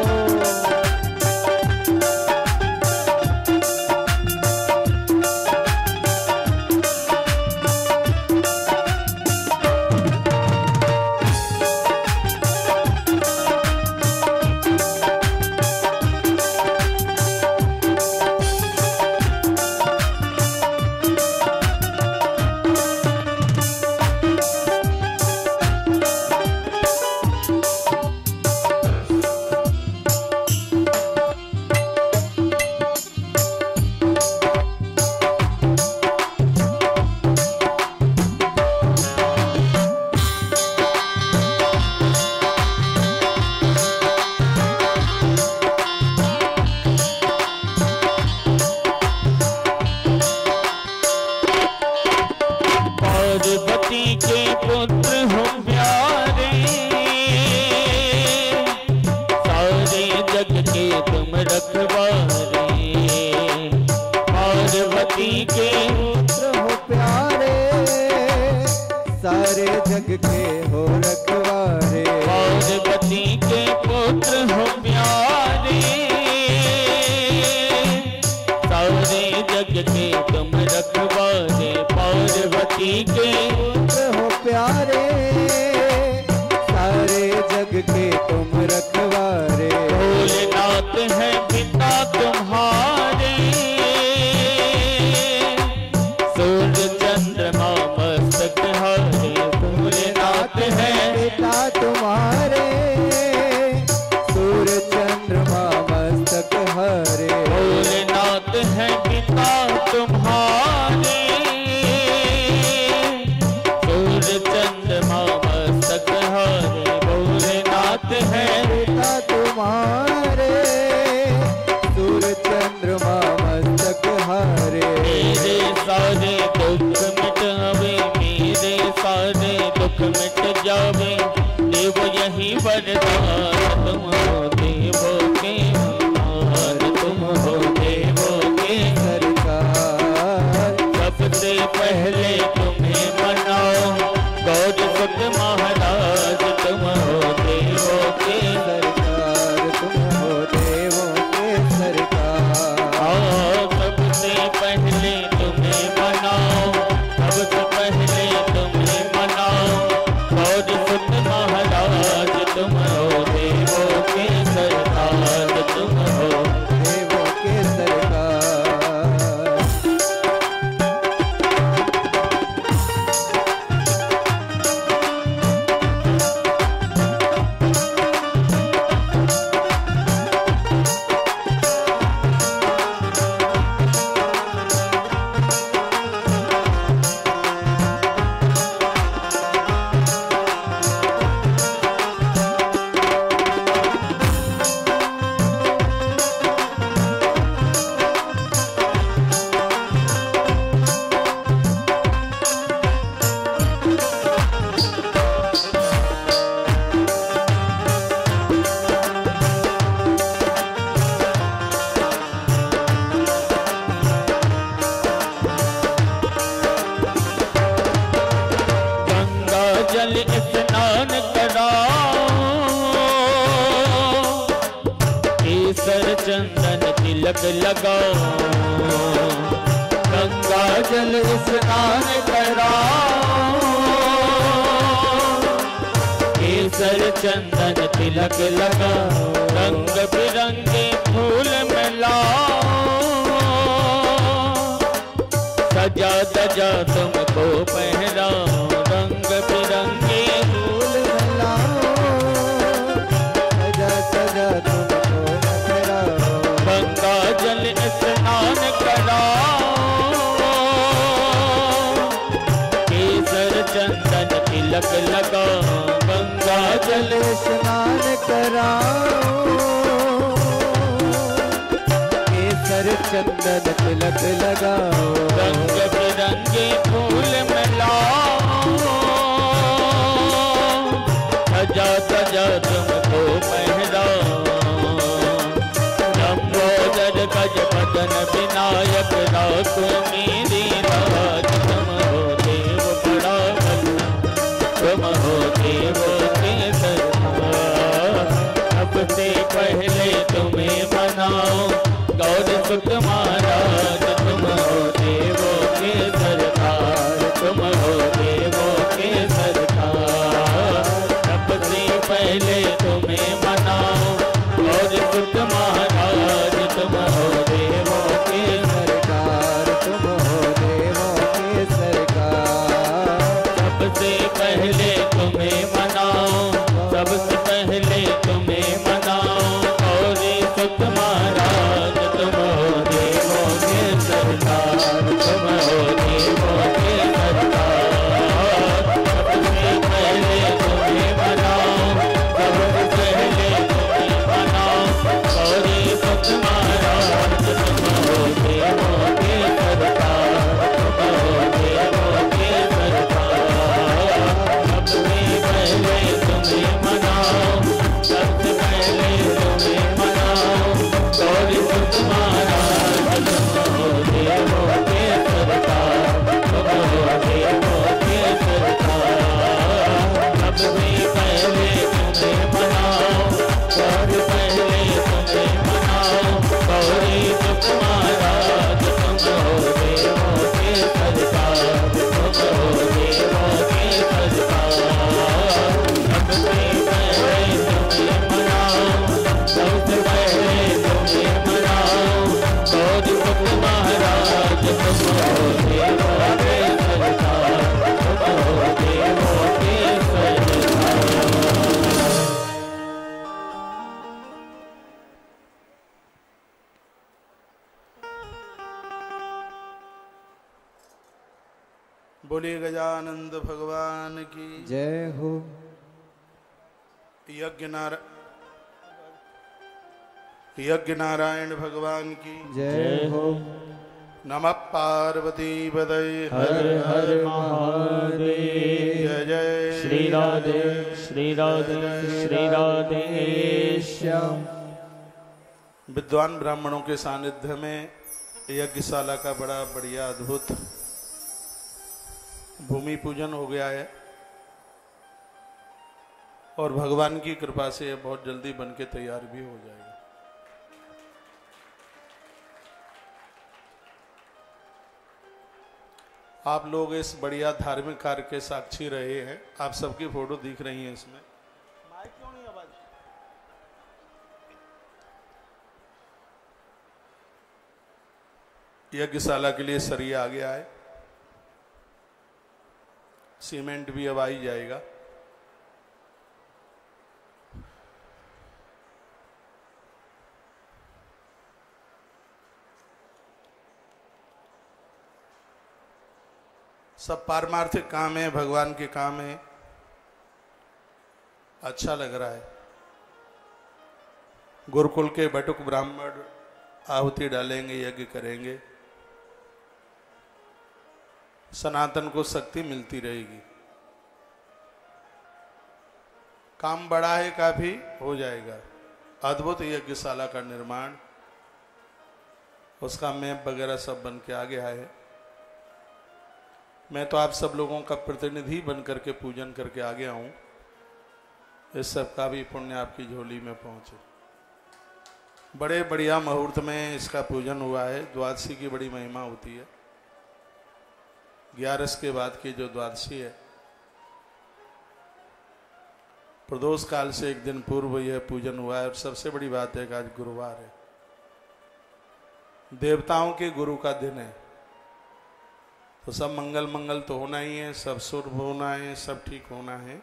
हैं पिता तुम्हारे, सूर्य चंद्रमा मस्तक हारे, भोलेनाथ है पिता तुम्हारे, सूर्य चंद्रमा मस्तक हारे। मेरे सारे दुख मिट जावे, मेरे सारे दुख मिट जावे, देव यही वरदान, तुम हो देवों के महान, तुम हो देवों के सरकार। सबसे पहले तुम्हें मनाओ, गौर सुत महाराज, तुम हो देवों के सरकार, तुम हो देवों के सरकार। सबसे पहले तुम्हें मनाओ, सबसे पहले तुम्हें मनाओ, गौर सुत महाराज, तुम हो देवों के सरकार, तुम हो देवों के सरकार। गंगा जल स्नान कराओ, केसर चंदन तिलक लगाओ, गंगा जल स्नान कराओ, केसर चंदन तिलक लगाओ, रंग बिरंगे फूल मिलाओ, सजा सजा तुमको पहराओ, रंग बिरंगे फूल मिलाओ, सजा सजा तुमको पहराओ। गंगा जल स्नान कराओ, केसर चंदन तिलक लगाओ, गंगा जल जल स्नान कराओ, केसर चंदन तिलक लगाओ। रंग बिरंगे फूल मिलाओ, सजा सजा तुमको पहराओ, लंबोदर गज बदन विनायक राखो मेरी राज, तुम हो देव बड़ा बलवान, तुम हो देवों के सरदार। सबसे पहले तुम्हें मनाओ, गौर सुत महाराज, तुम हो देवों के सरदार, तुम हो देवों के सरदार। सबसे पहले तुम्हें मनाओ, गौर सुत महाराज, तुम हो देवों के सरकार, तुम हो देवों के बोलिए गजानंद भगवान की जय हो। यज्ञ नारायण भगवान की जय हो। नमः पार्वती पतये हर हर महादेव। जय जय श्री राधे श्री राधे श्री राधे श्याम। विद्वान ब्राह्मणों के सानिध्य में यज्ञशाला का बड़ा बढ़िया अद्भुत भूमि पूजन हो गया है और भगवान की कृपा से यह बहुत जल्दी बन के तैयार भी हो जाएगा। आप लोग इस बढ़िया धार्मिक कार्य के साक्षी रहे हैं। आप सबकी फोटो दिख रही है इसमें। माइक क्यों नहीं आवाज? यज्ञशाला के लिए सरिया आ गया है, सीमेंट भी अब आ ही जाएगा। सब पारमार्थिक काम है, भगवान के काम है। अच्छा लग रहा है। गुरुकुल के बटुक ब्राह्मण आहुति डालेंगे, यज्ञ करेंगे, सनातन को शक्ति मिलती रहेगी। काम बड़ा है, काफी हो जाएगा। अद्भुत यज्ञशाला का निर्माण, उसका मैप वगैरह सब बन के आ गया है। मैं तो आप सब लोगों का प्रतिनिधि बन करके पूजन करके आ गया हूं। इस सब का भी पुण्य आपकी झोली में पहुंचे। बड़े बढ़िया मुहूर्त में इसका पूजन हुआ है। द्वादशी की बड़ी महिमा होती है। 11 के बाद की जो द्वादशी है, प्रदोष काल से एक दिन पूर्व यह पूजन हुआ है। और सबसे बड़ी बात है कि आज गुरुवार है, देवताओं के गुरु का दिन है। तो सब मंगल मंगल तो होना ही है, सब शुभ होना है, सब ठीक होना है।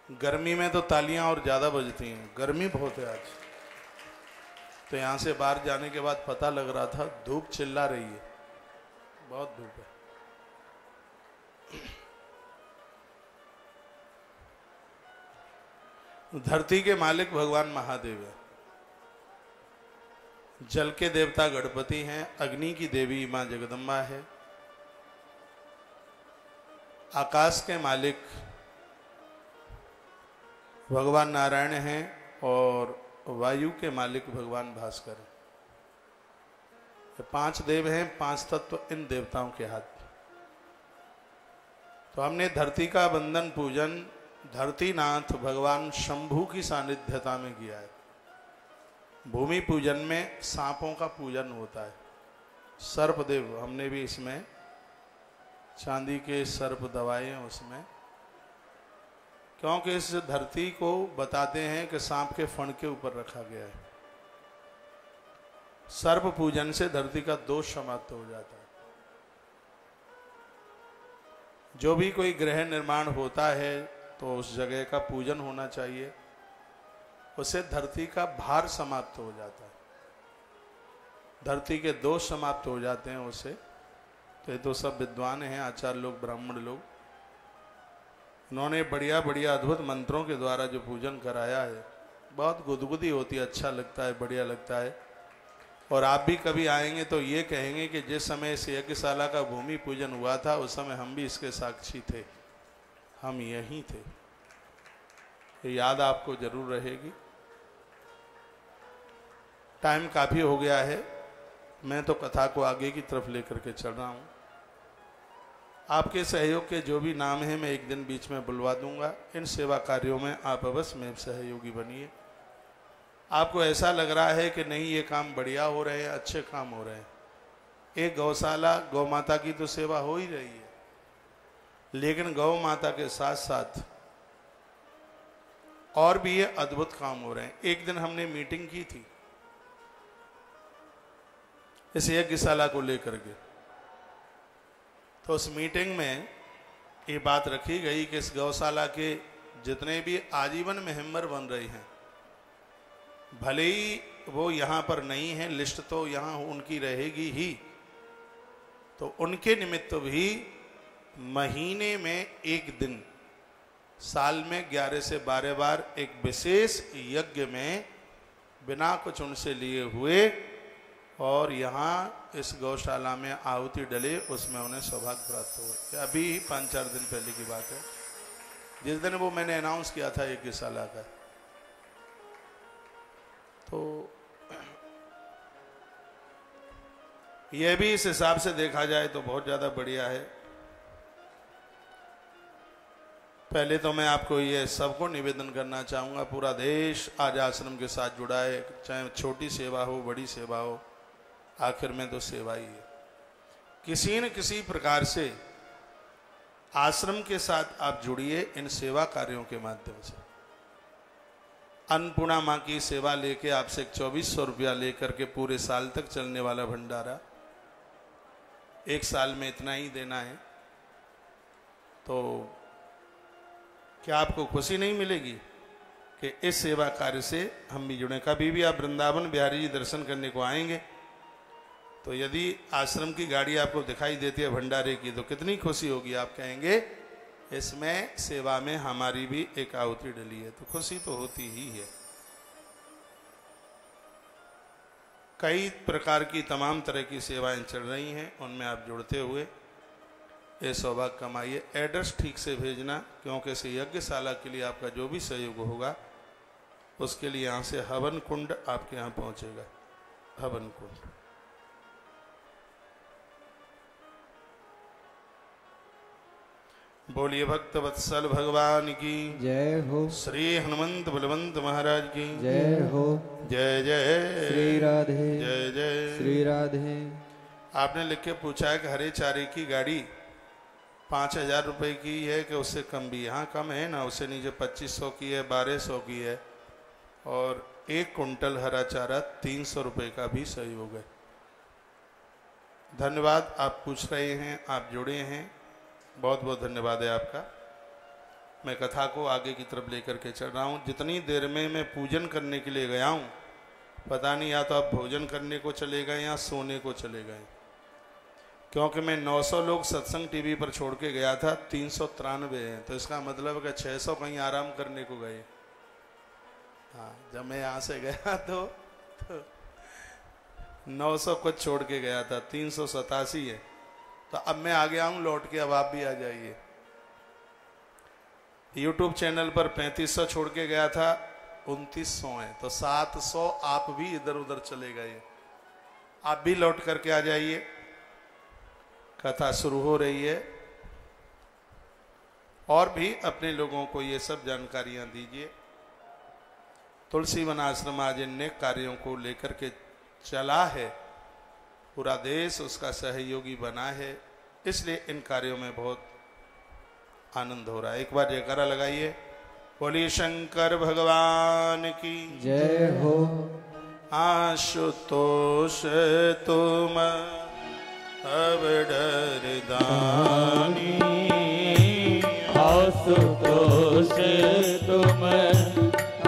गर्मी में तो तालियां और ज्यादा बजती हैं। गर्मी बहुत है आज। तो यहां से बाहर जाने के बाद पता लग रहा था धूप चिल्ला रही है, बहुत धूप है। धरती के मालिक भगवान महादेव है, जल के देवता गणपति हैं, अग्नि की देवी मां जगदम्बा है, आकाश के मालिक भगवान नारायण हैं और वायु के मालिक भगवान भास्कर हैं। ये 5 देव हैं, 5 तत्व इन देवताओं के हाथ। तो हमने धरती का वंदन पूजन धरतीनाथ भगवान शंभू की सानिध्यता में किया है। भूमि पूजन में सांपों का पूजन होता है। सर्पदेव हमने भी इसमें चांदी के सर्प दवाए हैं उसमें, क्योंकि इस धरती को बताते हैं कि सांप के फण के ऊपर रखा गया है। सर्प पूजन से धरती का दोष समाप्त हो जाता है। जो भी कोई गृह निर्माण होता है तो उस जगह का पूजन होना चाहिए, उससे धरती का भार समाप्त हो जाता है, धरती के दोष समाप्त हो जाते हैं उससे। तो ये तो सब विद्वान हैं, आचार्य लोग, ब्राह्मण लोग, उन्होंने बढ़िया बढ़िया अद्भुत मंत्रों के द्वारा जो पूजन कराया है, बहुत गुदगुदी होती है, अच्छा लगता है, बढ़िया लगता है। और आप भी कभी आएंगे तो ये कहेंगे कि जिस समय इस यज्ञशाला का भूमि पूजन हुआ था उस समय हम भी इसके साक्षी थे, हम यहीं थे। ये याद आपको जरूर रहेगी। टाइम काफी हो गया है, मैं तो कथा को आगे की तरफ लेकर के चल रहा हूँ। आपके सहयोग के जो भी नाम हैं मैं एक दिन बीच में बुलवा दूंगा। इन सेवा कार्यों में आप अवश्य में सहयोगी बनिए। आपको ऐसा लग रहा है कि नहीं ये काम बढ़िया हो रहे हैं, अच्छे काम हो रहे हैं। एक गौशाला, गौ माता की तो सेवा हो ही रही है, लेकिन गौ माता के साथ साथ और भी ये अद्भुत काम हो रहे हैं। एक दिन हमने मीटिंग की थी इस यज्ञशाला को लेकर के, तो उस मीटिंग में ये बात रखी गई कि इस गौशाला के जितने भी आजीवन मेंबर बन रहे हैं भले ही वो यहाँ पर नहीं है, लिस्ट तो यहाँ उनकी रहेगी ही, तो उनके निमित्त भी महीने में एक दिन, साल में 11 से 12 बार एक विशेष यज्ञ में बिना कुछ उनसे लिए हुए और यहाँ इस गौशाला में आहुति डले, उसमें उन्हें सौभाग्य प्राप्त हुआ। अभी 5-4 दिन पहले की बात है, जिस दिन वो मैंने अनाउंस किया था यज्ञशाला का। तो यह भी इस हिसाब से देखा जाए तो बहुत ज़्यादा बढ़िया है। पहले तो मैं आपको ये सबको निवेदन करना चाहूँगा, पूरा देश आज आश्रम के साथ जुड़ा है, चाहे छोटी सेवा हो बड़ी सेवा हो, आखिर में तो सेवा ही है। किसी न किसी प्रकार से आश्रम के साथ आप जुड़िए इन सेवा कार्यों के माध्यम से। अन्नपूर्णा माँ की सेवा लेके आपसे 2400 रुपया लेकर के पूरे साल तक चलने वाला भंडारा, एक साल में इतना ही देना है, तो क्या आपको खुशी नहीं मिलेगी कि इस सेवा कार्य से हम भी जुड़े? कभी भी आप वृंदावन बिहारी जी दर्शन करने को आएंगे तो यदि आश्रम की गाड़ी आपको दिखाई देती है भंडारे की, तो कितनी खुशी होगी। आप कहेंगे इसमें सेवा में हमारी भी एक आहुति डली है, तो खुशी तो होती ही है। कई प्रकार की तमाम तरह की सेवाएं चल रही हैं, उनमें आप जुड़ते हुए ये सौभाग्य कमाइए। एड्रेस ठीक से भेजना, क्योंकि इस यज्ञशाला के लिए आपका जो भी सहयोग होगा उसके लिए यहाँ से हवन कुंड आपके यहाँ पहुँचेगा। हवन कुंड बोलिए भक्त वत्सल भगवान की जय हो। श्री हनुमंत बलवंत महाराज की जय हो। जय जय श्री राधे। जय जय श्री राधे। आपने लिख के पूछा है कि हरे चारे की गाड़ी 5000 रुपये की है कि उससे कम भी? हाँ कम है ना, उससे नीचे 2500 की है, 1200 की है, और 1 कुंटल हरा चारा 300 रुपये का भी सहयोग है। धन्यवाद, आप पूछ रहे हैं, आप जुड़े हैं, बहुत बहुत धन्यवाद है आपका। मैं कथा को आगे की तरफ लेकर के चल रहा हूँ। जितनी देर में मैं पूजन करने के लिए गया हूँ, पता नहीं या तो आप भोजन करने को चले गए या सोने को चले गए, क्योंकि मैं 900 लोग सत्संग टीवी पर छोड़ के गया था, 393 हैं, तो इसका मतलब है कि 600 कहीं आराम करने को गए। हाँ, जब मैं यहाँ से गया तो 900 कुछ छोड़ के गया था, 387 है, तो अब मैं आ गया हूँ लौट के, अब आप भी आ जाइए। YouTube चैनल पर 3500 छोड़ के गया था, 2900 है, तो 700 आप भी इधर उधर चले गए। आप भी लौट करके आ जाइए, कथा शुरू हो रही है। और भी अपने लोगों को ये सब जानकारियां दीजिए। तुलसी वन आश्रम आज इन नेक कार्यों को लेकर के चला है, पूरा देश उसका सहयोगी बना है, इसलिए इन कार्यों में बहुत आनंद हो रहा है। एक बार जयकारा लगाइए, बोलिए शंकर भगवान की जय हो। आशुतोष तुम अब डरदानी, आशुतोष तुम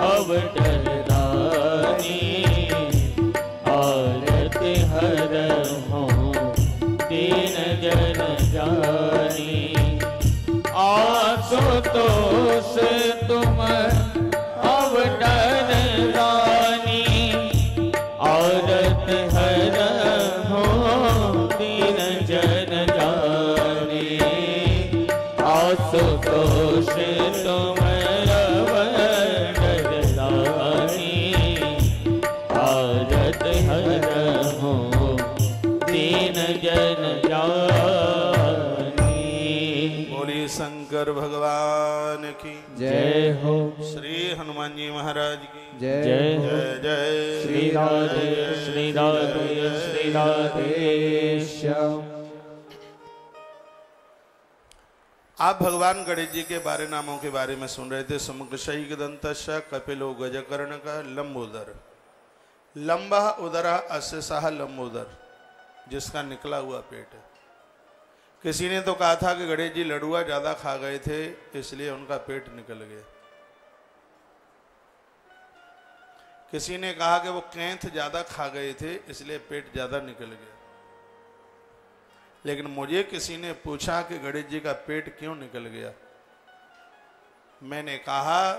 अब डरदानी, आरत हरहु दीन जन जानी। आशुतोष तुम अब डरदानी, आरत हरहु दीन जन जानी। आशुतोष तुम अब डरदानी, आरत हरहु दीन जन जानी। बोलिए शंकर भगवान की जय हो। श्री हनुमान जी महाराज की जय जय हो। जय जय श्री राधे श्री राधे श्री राधे श्याम। आप भगवान गणेश जी के बारे नामों के बारे में सुन रहे थे। सुमुखशयी दंतश कपिलो गजकर्ण का लंबोदर, लंबा उदर अशेषः लंबोदर, जिसका निकला हुआ पेट है। किसी ने तो कहा था कि गणेश जी लडुआ ज्यादा खा गए थे इसलिए उनका पेट निकल गया। किसी ने कहा कि वो कैंथ ज्यादा खा गए थे इसलिए पेट ज्यादा निकल गया। लेकिन मुझे किसी ने पूछा कि गणेश जी का पेट क्यों निकल गया। मैंने कहा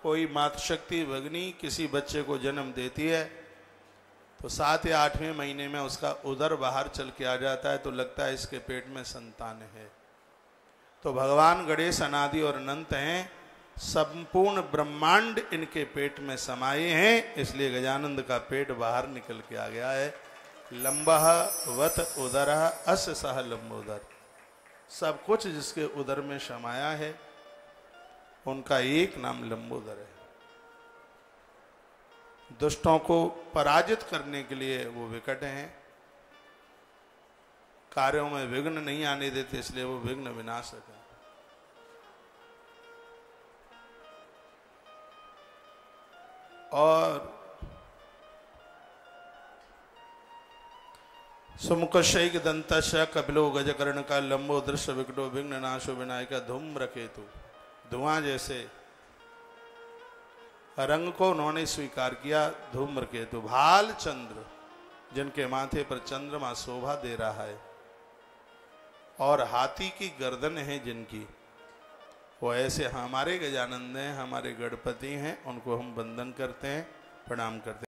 कोई मातृशक्ति भगनी किसी बच्चे को जन्म देती है तो 7 या 8वें महीने में उसका उदर बाहर चल के आ जाता है, तो लगता है इसके पेट में संतान है। तो भगवान गणेश अनादि और अनंत हैं, संपूर्ण ब्रह्मांड इनके पेट में समाये हैं, इसलिए गजानंद का पेट बाहर निकल के आ गया है। लंबः वत उदरः अस्य सह लंबोदर, सब कुछ जिसके उदर में समाया है उनका एक नाम लंबोदर है। दुष्टों को पराजित करने के लिए वो विकट हैं, कार्यों में विघ्न नहीं आने देते, इसलिए वो विघ्न विनाशक है। और सुमुखशैक दंतश कपिलो गजकर्ण का लंबो दृश्य विकटो विघ्न नाशो विनायक धूम्रकेतु, धुआं जैसे रंग को उन्होंने स्वीकार किया। धूम्रकेतु भाल चंद्र, जिनके माथे पर चंद्रमा शोभा दे रहा है, और हाथी की गर्दन है जिनकी, वो ऐसे हमारे गजानंद हैं, हमारे गणपति हैं, उनको हम वंदन करते हैं, प्रणाम करते हैं।